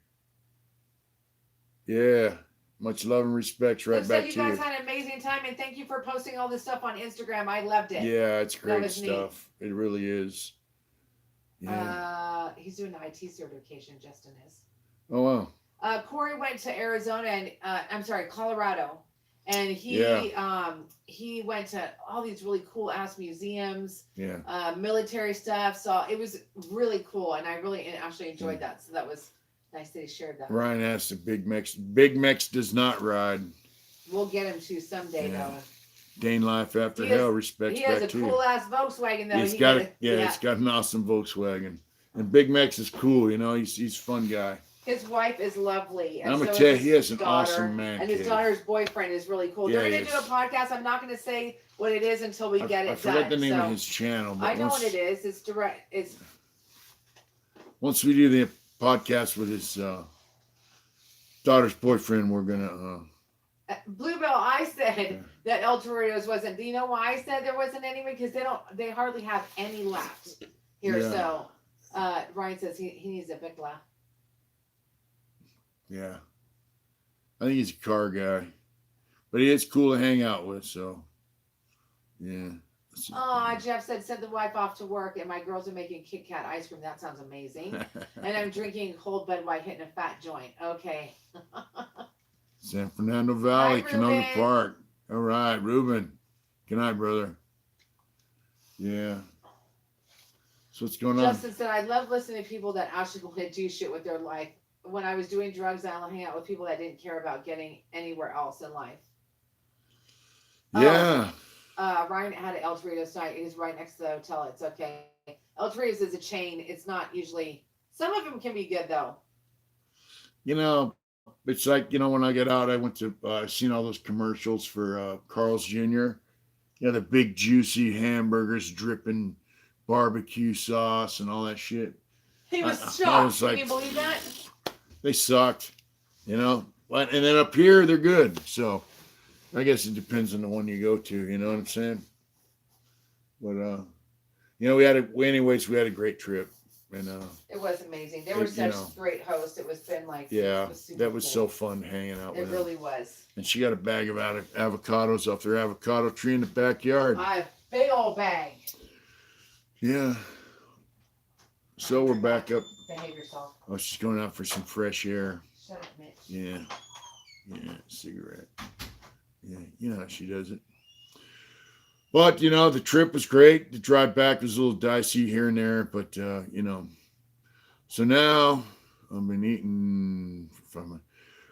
Yeah. Much love and respect right back to you. You guys had an amazing time, and thank you for posting all this stuff on Instagram. I loved it. Yeah, it's great was stuff. Neat. It really is. Yeah. He's doing the IT certification, Justin is. Oh, wow. Corey went to Arizona and Colorado. And he went to all these really cool ass museums, military stuff. So it was really cool, and I really actually enjoyed that. So that was nice that he shared that. Ryan asked the Big Mex. Big Mex does not ride. We'll get him to someday though. Dane Life After Hell, respects back to you. He has a cool ass Volkswagen though. It's got an awesome Volkswagen. And Big Mex is cool, you know. He's a fun guy. His wife is lovely. And I'm gonna tell you, he has an awesome man. And his daughter's boyfriend is really cool. They're gonna do a podcast. I'm not gonna say what it is until we get it done. I forgot the name of his channel. But I know what it is. It's direct. It's once we do the podcast with his daughter's boyfriend, we're gonna. Bluebell, I said that El Torritos wasn't. Do you know why I said there wasn't any? Because they hardly have any left here. Yeah. So Ryan says he needs a big laugh. Yeah, I think he's a car guy, but he is cool to hang out with. So, yeah, Oh, Jeff said send the wife off to work, and my girls are making Kit Kat ice cream. That sounds amazing. And I'm drinking cold Bud White, hitting a fat joint. Okay. San Fernando Valley, Hi, Canoga Ruben. Park. All right, Ruben. Good night, brother. Yeah. So what's going on? Justin said, I love listening to people that actually want to do shit with their life. When I was doing drugs, I only hang out with people that didn't care about getting anywhere else in life. Yeah. Ryan had an El Torito site. It is right next to the hotel. It's okay. El Torito's is a chain. It's not usually. Some of them can be good though. You know, it's like, when I get out, I went to, seen all those commercials for Carl's Jr. The big juicy hamburgers dripping barbecue sauce and all that shit. He was I shocked. was like, Can you believe that? They sucked, But and then up here they're good. So I guess it depends on the one you go to. You know what I'm saying? But we had a great trip, and it was amazing. They were such great hosts. It was been like that was so fun hanging out with them. It really was. And she got a bag of avocados off their avocado tree in the backyard. A big old bag. Yeah. So we're back up. Behave yourself. Oh, she's going out for some fresh air. Shut up, Mitch. Yeah, cigarette. Yeah, you know how she does it. But, the trip was great. The drive back was a little dicey here and there, but, So now I've been eating from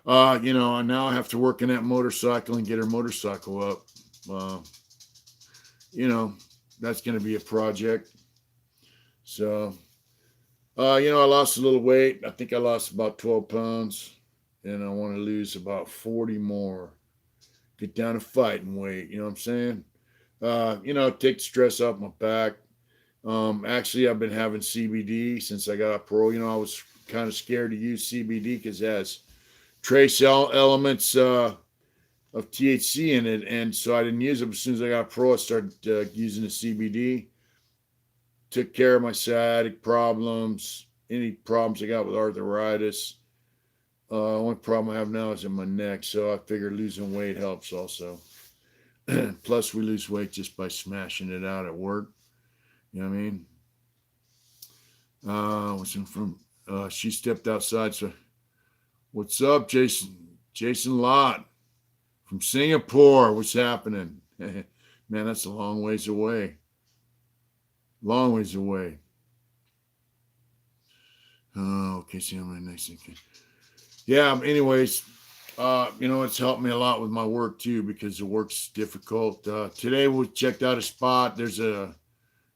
now I have to work on that motorcycle and get her motorcycle up. That's going to be a project. So, I lost a little weight. I think I lost about 12 pounds, and I want to lose about 40 more. Get down to fighting weight. You know what I'm saying? Take the stress off my back. Actually, I've been having CBD since I got off parole. I was kind of scared to use CBD because it has trace elements of THC in it, and so I didn't use it. As soon as I got parole, I started using the CBD. Took care of my sciatic problems, any problems I got with arthritis. Only problem I have now is in my neck, so I figure losing weight helps also. Plus, we lose weight just by smashing it out at work. You know what I mean? She stepped outside, so what's up, Jason? Jason Lott from Singapore. What's happening? Man, that's a long ways away. Long ways away. Oh, okay. See you on my next thing. Yeah. Anyways, it's helped me a lot with my work too because the work's difficult. Today we checked out a spot. There's a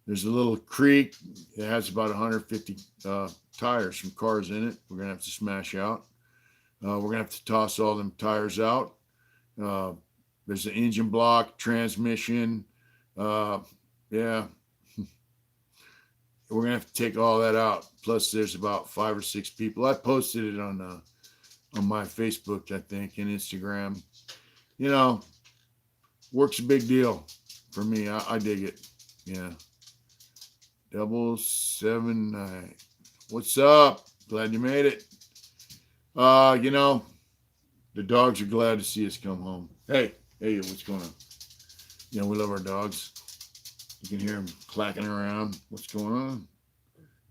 little creek. It has about 150 tires from cars in it. We're gonna have to smash out. We're gonna have to toss all them tires out. There's an engine block, transmission. Yeah. We're gonna have to take all that out. Plus, there's about 5 or 6 people. I posted it on my Facebook, I think, and Instagram. Work's a big deal for me. I dig it. Yeah. 779. What's up? Glad you made it. The dogs are glad to see us come home. Hey, what's going on? We love our dogs. You can hear them clacking around. What's going on?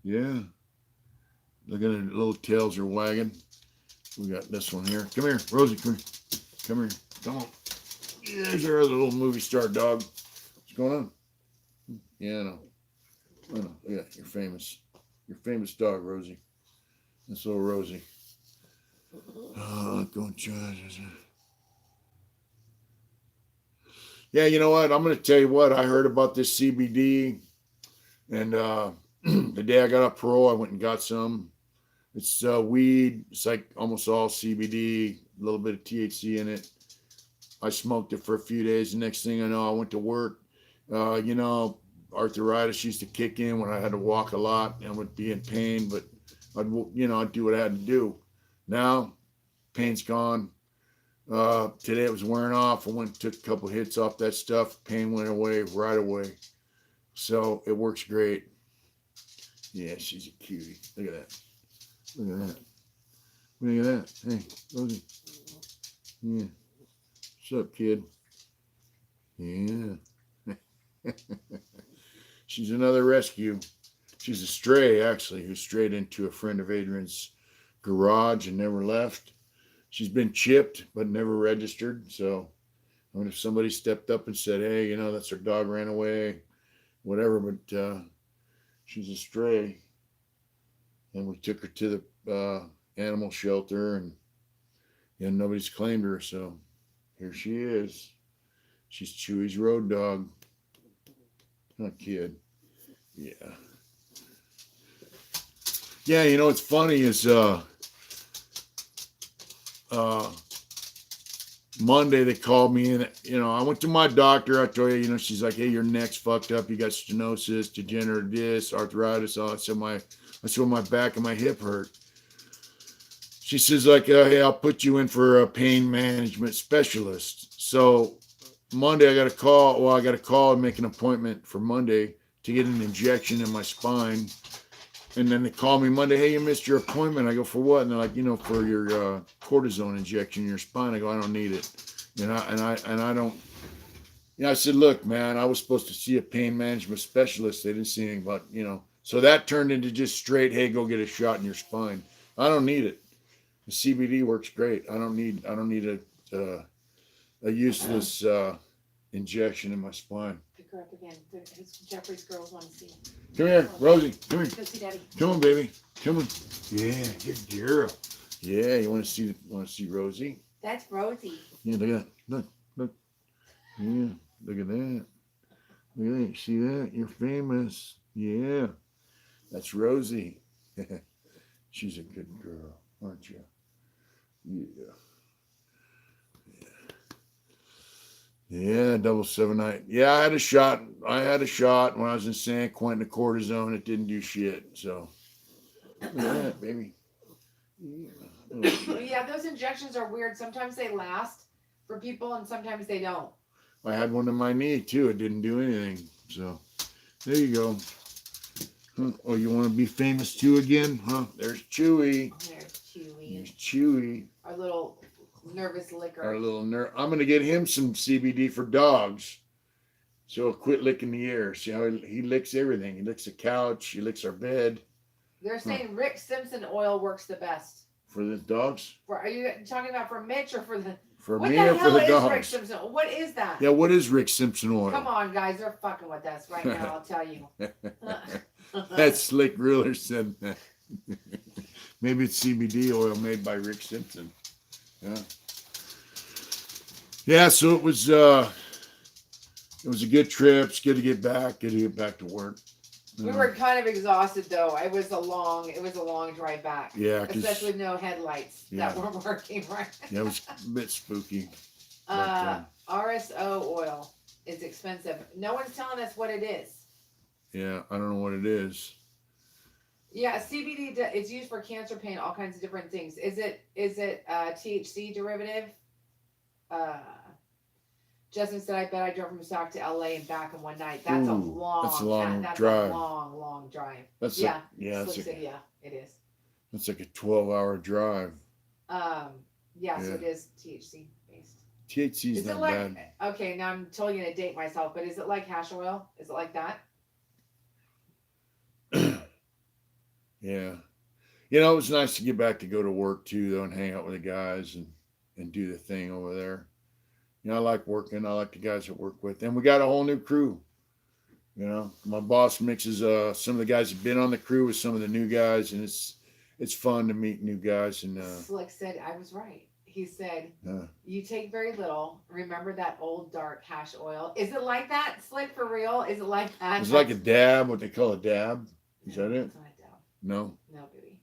Yeah. Look at their little tails are wagging. We got this one here. Come here, Rosie. Come here. Come here. Come on. Yeah, there's our other little movie star dog. What's going on? Yeah, I know. Look at that. You're famous. You're famous dog, Rosie. That's little Rosie. Go and try. Yeah, you know what? I'm going to tell you what. I heard about this CBD, and the day I got off parole, I went and got some. It's weed. It's like almost all CBD, a little bit of THC in it. I smoked it for a few days. The next thing I know, I went to work. Arthritis used to kick in when I had to walk a lot and would be in pain, but I'd do what I had to do. Now, pain's gone. Today it was wearing off. I went and took a couple hits off that stuff. Pain went away right away. So it works great. Yeah, she's a cutie. Look at that. Look at that. Look at that. Hey, Rosie. Yeah. What's up, kid? Yeah. She's another rescue. She's a stray, actually, who strayed into a friend of Adrian's garage and never left. She's been chipped but never registered. So, I mean, if somebody stepped up and said, "Hey, you know, that's her dog ran away," whatever, but she's a stray, and we took her to the animal shelter, and nobody's claimed her. So, here she is. She's Chewy's road dog. Not kid. Yeah. Yeah, you know what's funny is Monday they called me, and I went to my doctor. I told you, she's like, "Hey, your neck's fucked up. You got stenosis, degenerative disc, arthritis." I said my back and my hip hurt. She says like, "Hey, I'll put you in for a pain management specialist." So Monday I got a call. Well, I got a call and make an appointment for Monday to get an injection in my spine. And then they call me Monday, "Hey, you missed your appointment." I go, "For what?" And they're like, "For your cortisone injection in your spine." I go, "I don't need it." I don't. I said, "Look, man, I was supposed to see a pain management specialist. They didn't see anything about, So that turned into just straight, "Hey, go get a shot in your spine." I don't need it. The CBD works great. I don't need a useless injection in my spine. Pick her up again. Jeffrey's girls want to see. Come here, Rosie. Come here. Go see Daddy. Come on, baby. Come on. Yeah, good girl. Yeah, you want to see Rosie? That's Rosie. Yeah, look at that. Look. Yeah, look at that. Look at that. See that? You're famous. Yeah, that's Rosie. She's a good girl, aren't you? Yeah. Yeah, 778. Yeah, I had a shot. When I was in San Quentin, the cortisone. It didn't do shit. So, look at that, baby. Yeah, those injections are weird. Sometimes they last for people, and sometimes they don't. I had one in my knee too. It didn't do anything. So, there you go. Huh? Oh, you want to be famous too again? Huh? There's Chewy. There's Chewy. There's Chewy. Our little nervous licker. Our little nerd. I'm gonna get him some CBD for dogs, so he'll quit licking the air. See how he licks everything. He licks the couch. He licks our bed. They're saying Rick Simpson oil works the best For the dogs. Are you talking about for Mitch or for the? For what me the or hell for the is dogs? Rick Simpson? What is that? Yeah, what is Rick Simpson oil? Come on, guys, they're fucking with us right now. I'll tell you. That slick ruler said that. Maybe it's CBD oil made by Rick Simpson. Yeah. Yeah. So it was a good trip. It's good to get back. Good to get back to work. We were kind of exhausted though. It was a long drive back. Yeah, especially with no headlights that weren't working right. Yeah, it was a bit spooky. RSO oil is expensive. No one's telling us what it is. Yeah, I don't know what it is. Yeah, CBD. It's used for cancer pain, all kinds of different things. Is it THC derivative? Justin said, "I bet I drove from Stock to LA and back in one night." That's a long drive. Long drive. That's yeah, it is. That's like a 12-hour drive. Yeah, so it is THC based. THC is not like, bad. Okay, now I'm totally gonna date myself, but is it like hash oil? Is it like that? Yeah. It was nice to get back to go to work too, though, and hang out with the guys and do the thing over there. I like working. I like the guys that work with. And we got a whole new crew. My boss mixes some of the guys that have been on the crew with some of the new guys, and it's fun to meet new guys. And Slick said, I was right. He said, "You take very little. Remember that old dark hash oil." Is it like that, Slick, for real? Is it like that? It's like a dab, what they call a dab. Is that it? It's not a dab. No. No, baby.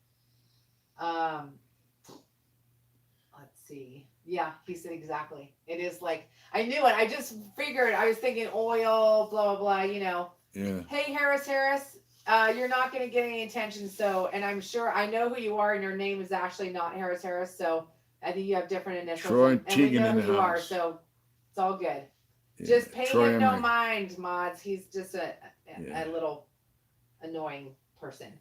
Let's see. Yeah, he said exactly. It is like, I knew it. I just figured, I was thinking oil, blah, blah, blah, Yeah. Hey, Harris, you're not going to get any attention. So, and I'm sure I know who you are, and your name is actually not Harris. So I think you have different initials. Troy and Teagan we know in who the you are. house. So it's all good. Yeah. Just pay Troy him no Emery. mind, mods. He's just a little annoying person.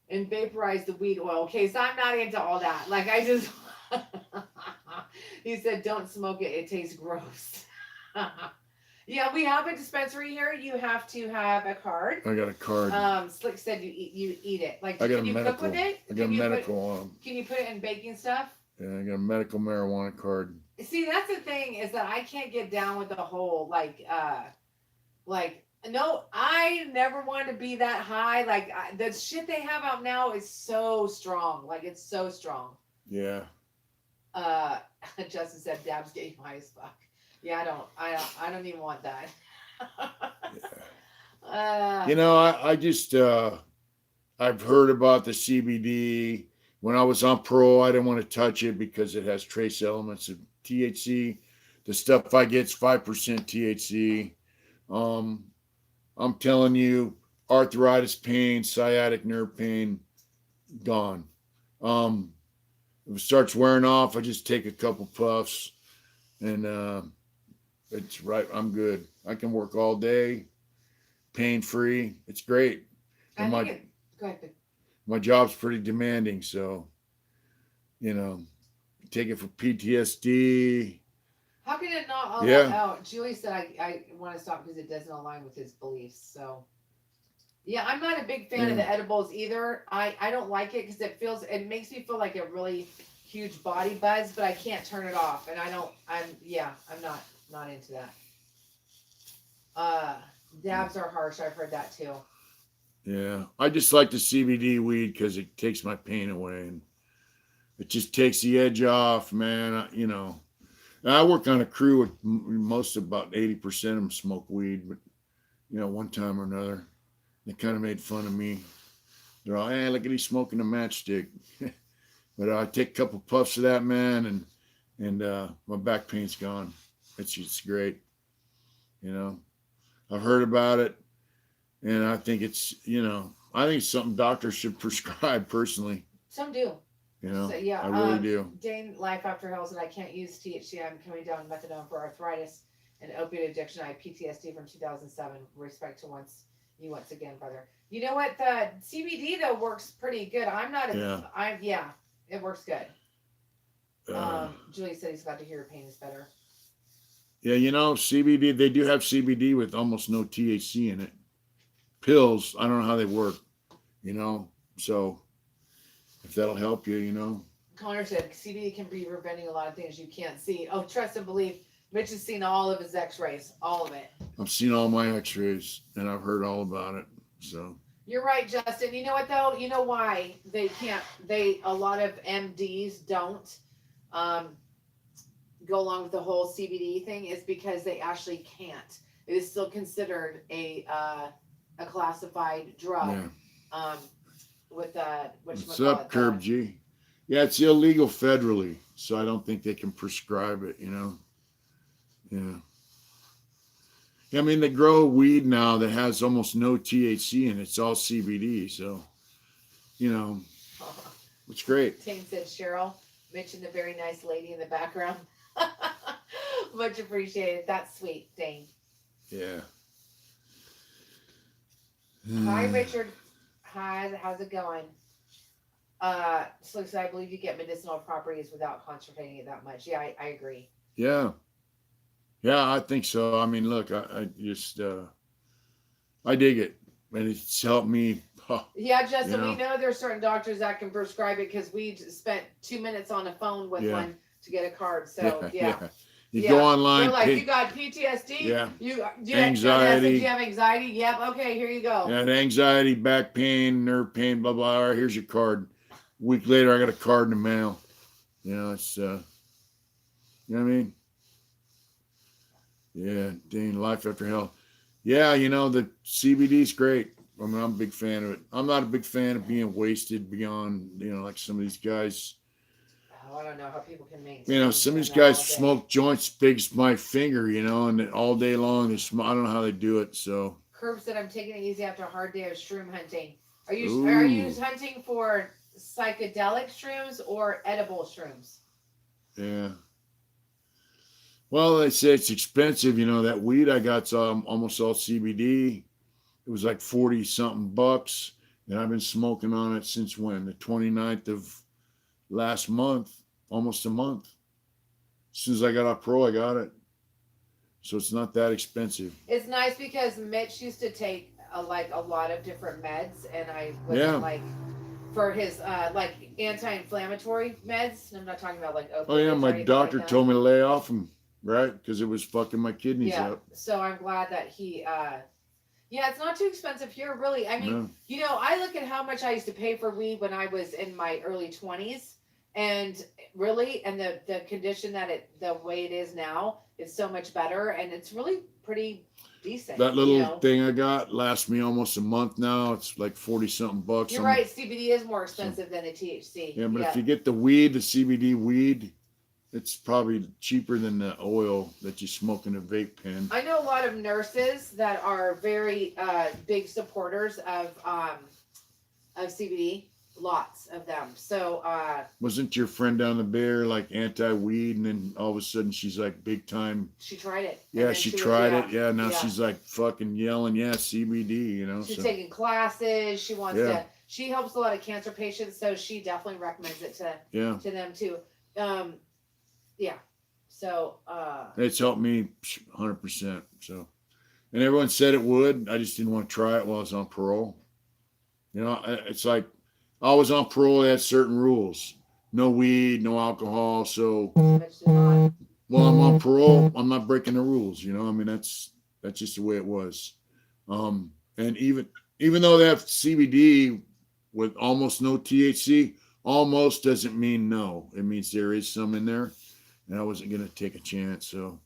And vaporize the weed oil. Okay, so I'm not into all that. Like, I just he said, "Don't smoke it. It tastes gross." Yeah, we have a dispensary here. You have to have a card. I got a card. Slick said you eat it. Like, I got a can you cook medical. with it? I got a Can you medical. can you put it in baking stuff? Yeah, I got a medical marijuana card. See, that's the thing is that I can't get down with the whole like no, I never wanted to be that high. Like the shit they have out now is so strong. Like it's so strong. Yeah. Uh, Justin said Dab's getting high as fuck. Yeah, I don't even want that. You know, I just I've heard about the CBD. When I was on pro, I didn't want to touch it because it has trace elements of THC. The stuff I get's 5% THC. I'm telling you, arthritis pain, sciatic nerve pain, gone. If it starts wearing off, I just take a couple puffs, and it's right. I'm good. I can work all day, pain free. It's great. And go ahead. my job's pretty demanding, so take it for PTSD. How can it not all Yeah. out? Julie said I want to stop because it doesn't align with his beliefs. So yeah, I'm not a big fan of the edibles either. I don't like it because it makes me feel like a really huge body buzz, but I can't turn it off. And I'm not into that. Dabs are harsh. I've heard that too. Yeah, I just like the CBD weed because it takes my pain away and it just takes the edge off, man. I work on a crew with most about 80% of them smoke weed, but one time or another, they kind of made fun of me. They're all, hey, look at he's smoking a matchstick. But I take a couple puffs of that, man, and my back pain's gone. It's just great. I've heard about it, and I think it's something doctors should prescribe personally. Some do. So, yeah, I really do. Dane Life After Hell said I can't use THC. I'm coming down methadone for arthritis and opiate addiction. I have PTSD from 2007. Respect to once again, brother. You know what? The CBD though works pretty good. It works good. Julie said he's glad to hear your pain is better. Yeah, CBD. They do have CBD with almost no THC in it. Pills, I don't know how they work. So. If that'll help you, Connor said CBD can be preventing a lot of things you can't see. Oh, trust and believe. Mitch has seen all of his x-rays, all of it. I've seen all my x-rays and I've heard all about it. So you're right, Justin. You know what though? You know why they can't, a lot of MDs don't go along with the whole CBD thing is because they actually can't. It is still considered a classified drug. Yeah. With what's up, Curb G? Yeah, it's illegal federally, so I don't think they can prescribe it. Yeah. I mean, they grow weed now that has almost no THC in it. It's all CBD, so it's great. Ting said Cheryl mentioned the very nice lady in the background. Much appreciated. That's sweet, Dane. Yeah. Hi, Richard. Hi, how's it going? So I believe you get medicinal properties without concentrating it that much. Yeah, I agree. Yeah, I think so. I mean, look, I just I dig it, and it's helped me. Yeah, Justin, we know there's certain doctors that can prescribe it because we spent 2 minutes on the phone with one to get a card. So yeah. You go online. They're like, you got PTSD? Yeah. Anxiety. Do you have anxiety? Yep. Okay, here you go. Yeah, anxiety, back pain, nerve pain, blah, blah. All right, here's your card. A week later, I got a card in the mail. It's, you know what I mean? Yeah, Dane, Life After Hell. Yeah, the CBD's great. I mean, I'm a big fan of it. I'm not a big fan of being wasted beyond, like some of these guys. I don't know how people can make. Some of these guys smoke joints big as my finger, and all day long. I don't know how they do it. So. Curb said, "I'm taking it easy after a hard day of shroom hunting. Are you hunting for psychedelic shrooms or edible shrooms?" Yeah. Well, they say it's expensive. That weed I got's almost all CBD. It was like 40 something bucks, and I've been smoking on it since when? The 29th of last month. Almost a month. As soon as I got off pro, I got it. so it's not that expensive. It's nice because Mitch used to take like a lot of different meds, and I wasn't Yeah. like for his like anti-inflammatory meds. I'm not talking about like opioids. Oh yeah, or my anything doctor like that. told me to lay off them, right? Because it was fucking my kidneys Yeah. up. So I'm glad that he. Yeah, it's not too expensive here, really. I mean, No. you know, I look at how much I used to pay for weed when I was in my early 20s, and really, and the condition that the way it is now, it's so much better, and it's really pretty decent. That little you know? thing I got lasts me almost a month now. It's like 40 something bucks. You're right. CBD is more expensive than the THC. Yeah, but if you get the weed, the CBD weed, it's probably cheaper than the oil that you smoke in a vape pen. I know a lot of nurses that are very big supporters of CBD. Lots of them. So Wasn't your friend down the bear like anti-weed, and then all of a sudden she's like big time? she tried it. Yeah, then she was- tried yeah, it. Yeah, now yeah. she's like fucking yelling, yeah, CBD, you know. She's So taking classes. She wants Yeah. to. She helps a lot of cancer patients, so she definitely recommends it yeah, to them too. Yeah. So it's helped me 100%. So, and everyone said it would. I just didn't want to try it while I was on parole. You know, it's like I was on parole. They had certain rules: no weed, no alcohol. So, Mitch did not. while I'm on parole, I'm not breaking the rules. You know, I mean that's just the way it was. And even though they have CBD with almost no THC, almost doesn't mean no. It means there is some in there, and I wasn't gonna take a chance. So,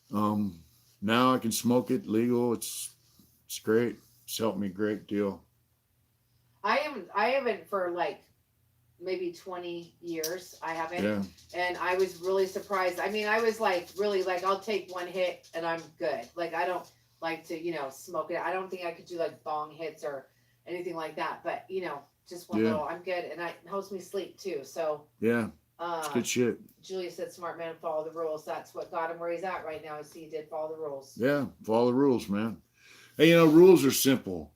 now I can smoke it legal. It's great. It's helped me a great deal. I haven't for like maybe 20 years. I haven't. Yeah, And I was really surprised. I mean, I was like really like I'll take one hit and I'm good. Like I don't like to, smoke it. I don't think I could do like bong hits or anything like that. But just one Yeah. little, I'm good, and it helps me sleep too. So yeah, it's good shit. Julia said, "Smart man, follow the rules." That's what got him where he's at right now. Is he did follow the rules. Yeah, follow the rules, man. Hey, rules are simple.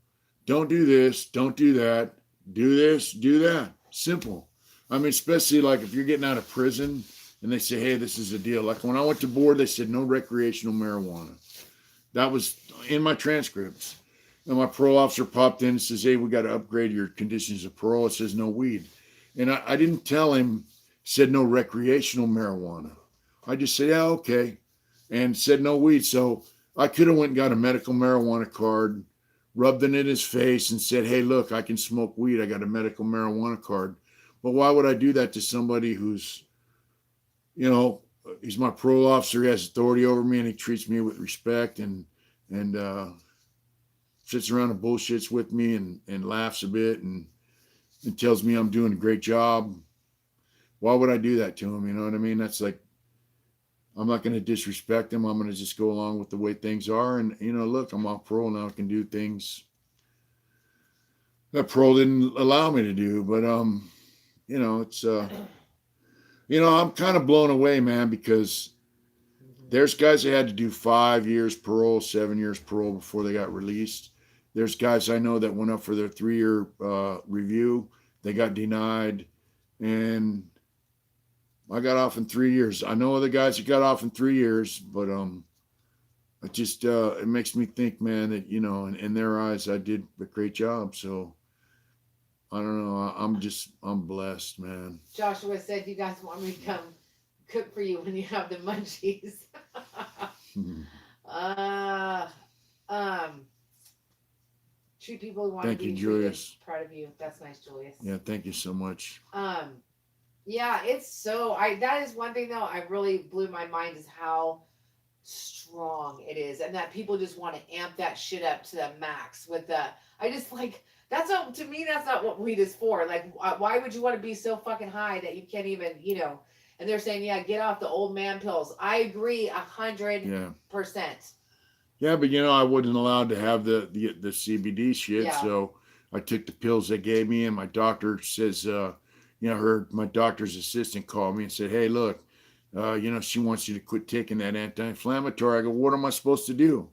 Don't do this. Don't do that. Do this. Do that. Simple. I mean, especially like if you're getting out of prison and they say, hey, this is a deal. Like when I went to board, they said no recreational marijuana. That was in my transcripts. And my parole officer popped in and says, hey, we got to upgrade your conditions of parole. It says no weed. And I didn't tell him, said no recreational marijuana. I just said, yeah, okay. And said no weed. So I could have went and got a medical marijuana card, rubbed it in his face and said, hey, look, I can smoke weed. I got a medical marijuana card. But why would I do that to somebody who's, he's my parole officer, he has authority over me, and he treats me with respect and sits around and bullshits with me and laughs a bit and tells me I'm doing a great job. Why would I do that to him? You know what I mean? That's like, I'm not going to disrespect him. I'm going to just go along with the way things are. And, look, I'm off parole now. I can do things that parole didn't allow me to do. But, it's, I'm kind of blown away, man, because there's guys that had to do 5 years parole, 7 years parole before they got released. There's guys I know that went up for their 3-year review. They got denied. And I got off in 3 years. I know other guys that got off in 3 years, but it just it makes me think, man, that in their eyes I did a great job. So I don't know. I'm blessed, man. Joshua said, "You guys want me to come cook for you when you have the munchies?" Treat people who want Thank to be you, treated. Julius. Proud of you. That's nice, Julius. Yeah, thank you so much. Yeah, it's so that is one thing though I really blew my mind is how strong it is, and that people just want to amp that shit up to the max with I just like that's not, to me, that's not what weed is for. Like, why would you want to be so fucking high that you can't even, and they're saying, yeah, get off the old man pills. I agree 100%. Yeah, but I wasn't allowed to have the CBD shit, Yeah. so I took the pills they gave me, and my doctor says, I heard my doctor's assistant call me and said, hey, look, she wants you to quit taking that anti-inflammatory. I go, what am I supposed to do?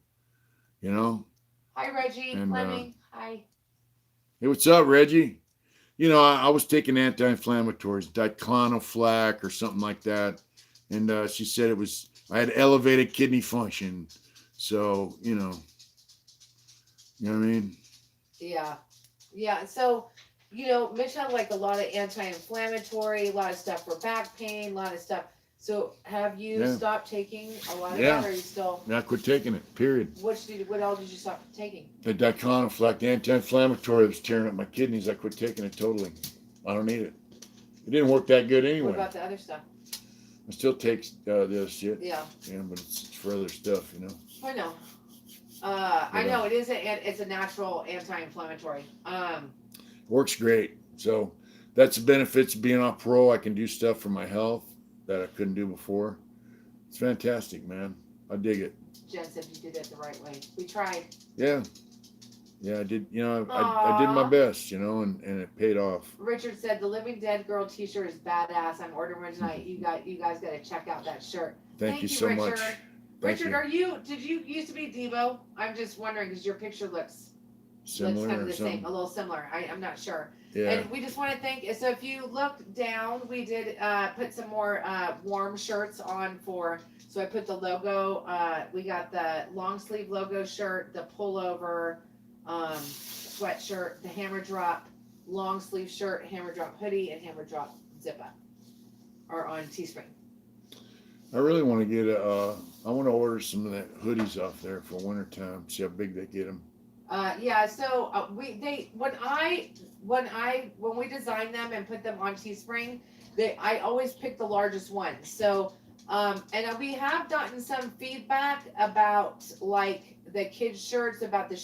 Hi, Reggie. And, Fleming. Hi. Hey, what's up, Reggie? I was taking anti-inflammatories, diclofenac or something like that. And she said I had elevated kidney function. So, you know what I mean? Yeah. Yeah. So, Mitch had like a lot of anti-inflammatory, a lot of stuff for back pain, a lot of stuff. So have you Yeah. stopped taking a lot of Yeah. that, or are you still, And I quit taking it, period. what all did you stop taking? The Diconaflac, the anti-inflammatory, was tearing up my kidneys. I quit taking it totally. I don't need it. It didn't work that good What anyway. about the other stuff? I still take the other shit. Yeah. Yeah, but it's for other stuff, I know. I Yeah. know it's a natural anti-inflammatory. Works great. So that's the benefits of being on parole. I can do stuff for my health that I couldn't do before. It's fantastic, man. I dig it. Jen said you did it the right way. We tried. Yeah. Yeah, I did. I did my Aw. best, and it paid off. Richard said the Living Dead Girl T-shirt is badass. I'm ordering one tonight. You guys got to check out that shirt. Thank you so Richard. much. Richard, you. did you used to be Devo? I'm just wondering because your picture looks Similar kind of or the something? same, a little similar. I'm not sure. Yeah. And we just want to thank. So if you look down, we did put some more warm shirts on for. So I put the logo. We got the long sleeve logo shirt, the pullover sweatshirt, the hammer drop long sleeve shirt, hammer drop hoodie, and hammer drop zip up are on Teespring. I really want to get I want to order some of that hoodies off there for wintertime. See how big they get them. Yeah. So when we design them and put them on Teespring, I always pick the largest one. So and we have gotten some feedback about like the kids shirts about the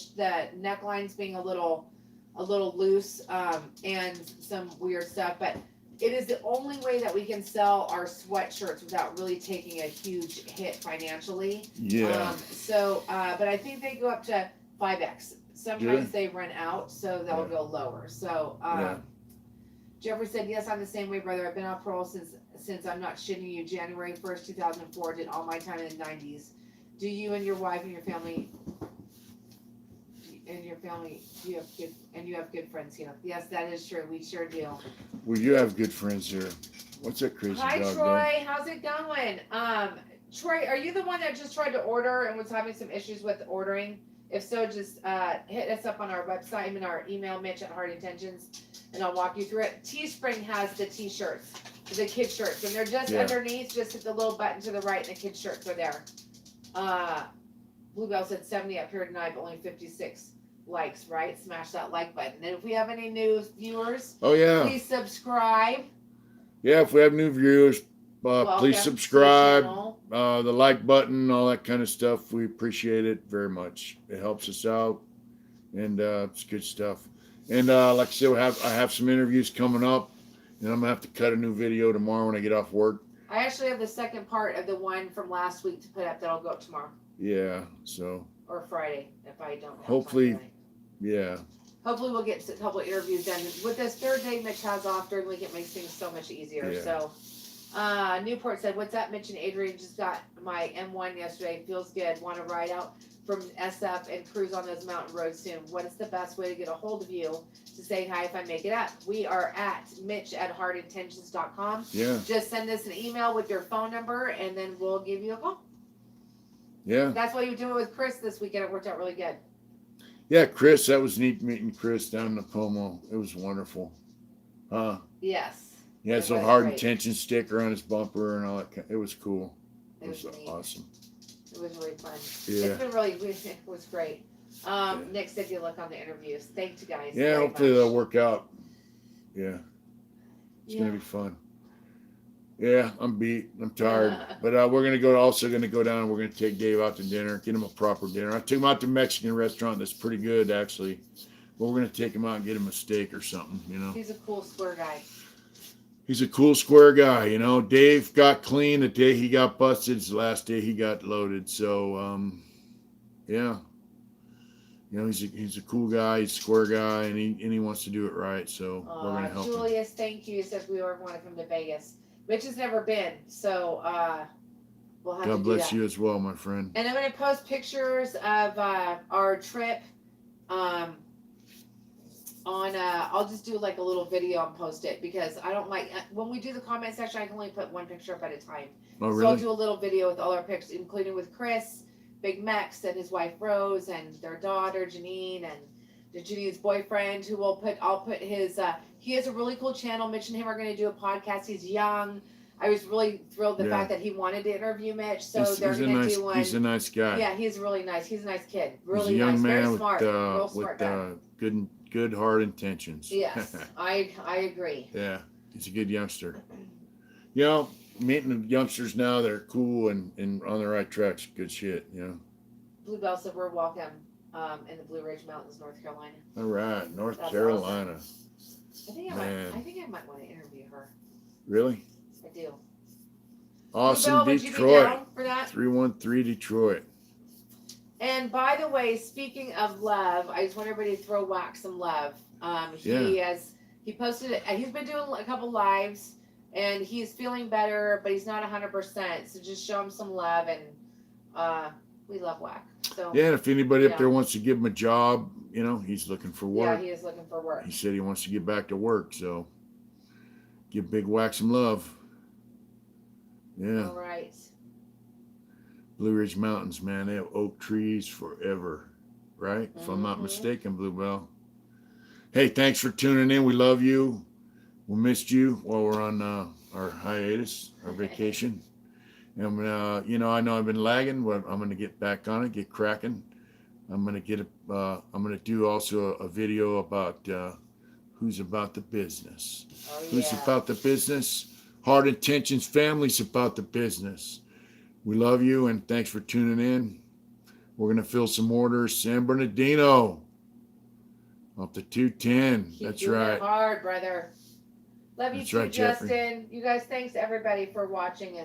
necklines being a little loose and some weird stuff, but it is the only way that we can sell our sweatshirts without really taking a huge hit financially. Yeah. But I think they go up to 5X. Sometimes they run out, so they'll go lower. So, Yeah. Jeffrey said, yes, I'm the same way, brother. I've been on parole since I'm not shitting you. January 1st, 2004, did all my time in the 90s. Do you and your wife and your family, you have good friends here? Yes, that is true. We sure do. Well, you have good friends here. What's that crazy Hi, dog Troy. doing? How's it going? Troy, are you the one that just tried to order and was having some issues with ordering? If so, just hit us up on our website and our email, Mitch at Hard Intentions, and I'll walk you through it. Teespring has the t-shirts, the kid shirts, and they're just underneath, just hit the little button to the right, and the kid shirts are there. Bluebell said 70 up here tonight, but only 56 likes, right? Smash that like button. And if we have any new viewers, Oh yeah. please subscribe. Yeah, if we have new viewers, Welcome please to the subscribe. channel. The like button, all that kind of stuff. We appreciate it very much. It helps us out, and it's good stuff. And like I said, I have some interviews coming up, and I'm gonna have to cut a new video tomorrow when I get off work. I actually have the second part of the one from last week to put up that'll go up tomorrow Yeah. So or Friday if I don't. Have Hopefully- time tonight. yeah. Hopefully we'll get a couple of interviews done. With this third day Mitch has off during the week, it makes things so much easier. Yeah. So Newport said, what's up? Mitch and Adrian just got my M1 yesterday. Feels good. Want to ride out from SF and cruise on those mountain roads soon. What is the best way to get a hold of you to say hi if I make it up? We are at mitch@hardintentions.com. Yeah. Just send us an email with your phone number and then we'll give you a call. Yeah. That's why you do it with Chris this weekend. It worked out really good. Yeah, Chris, that was neat meeting Chris down in the Pomo. It was wonderful. Yes. He had It some was hard great. intention sticker on his bumper and all that. It was cool. It was neat. awesome. It was really fun. Yeah. It's been it was great. Nick said you look on the interviews. Thank you guys. Yeah, very hopefully much. they'll work out. Yeah. It's gonna be fun. Yeah, I'm beat. I'm tired. But we're also gonna go down and we're gonna take Dave out to dinner, get him a proper dinner. I took him out to a Mexican restaurant that's pretty good actually. But we're gonna take him out and get him a steak or something, He's a cool square guy. He's a cool square guy, Dave got clean the day he got busted. It's the last day he got loaded. So yeah. He's a cool guy, he's a square guy, and he wants to do it right. So we're gonna help him. Julius, thank you. He says we were wanting him to Vegas. Mitch has never been, so we'll have to God do bless that. you as well, my friend. And I'm going to post pictures of our trip on on I'll just do like a little video and post it because I don't like when we do the comment section I can only put one picture up at a time. Oh, So I'll really? do a little video with all our pictures, including with Chris, Big Mex, and his wife Rose, and their daughter Janine, and Janine's boyfriend. I'll put his. He has a really cool channel. Mitch and him are going to do a podcast. He's young. I was really thrilled the Yeah. fact that he wanted to interview Mitch. So they're He's a going to nice, do one. he's a nice guy. Yeah, he's really nice. He's a nice kid. He's Really a young nice. man Very with smart. Real smart guy. good hard intentions. Yes, I agree. Yeah, he's a good youngster. You know, meeting the youngsters now, they're cool and on the right tracks. Good shit, you know. Bluebell said we're welcome in the Blue Ridge Mountains, North Carolina. All right, North That's Carolina. I think Man. I think I might want to interview her. Really? I do. Awesome, Bluebell, would you be Detroit. down for that? 313 Detroit. And by the way, speaking of love, I just want everybody to throw Wax some love. He posted it. He's been doing a couple lives, and he's feeling better, but he's not 100%. So just show him some love, and we love Wax. So Yeah, and if anybody up Yeah. there wants to give him a job, you know, he's looking for yeah, work. he is looking for work. He said he wants to get back to work, so give Big Wax some love. Yeah, All right. Blue Ridge Mountains, man, they have oak trees forever, right? If I'm not Mhm. mistaken, Bluebell. Hey, thanks for tuning in. We love you. We missed you while we're on our hiatus, our vacation. And you know, I know I've been lagging, but I'm gonna get back on it, get cracking. I'm gonna I'm gonna do also a video about who's about the business. Oh, Who's yeah. about the business? Heart Intentions Family's about the business. We love you and thanks for tuning in. We're gonna fill some orders. San Bernardino off the 210. Keep That's doing right. it hard, brother. Love you That's too, right, Jeffrey. Justin. You guys, thanks everybody for watching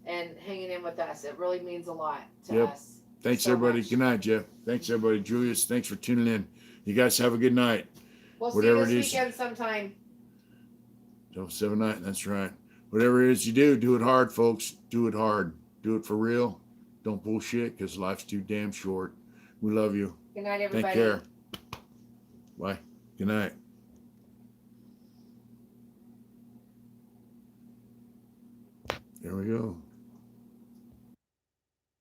and hanging in with us. It really means a lot to Yep. us. Thanks so everybody. much. Good night, Jeff. Thanks everybody. Julius, thanks for tuning in. You guys have a good night. We'll Whatever see you it this is. weekend sometime. So 7-9, that's right. Whatever it is you do it hard, folks. Do it hard. Do it for real. Don't bullshit because life's too damn short. We love you. Good night, everybody. Take care. Bye. Good night. There we go.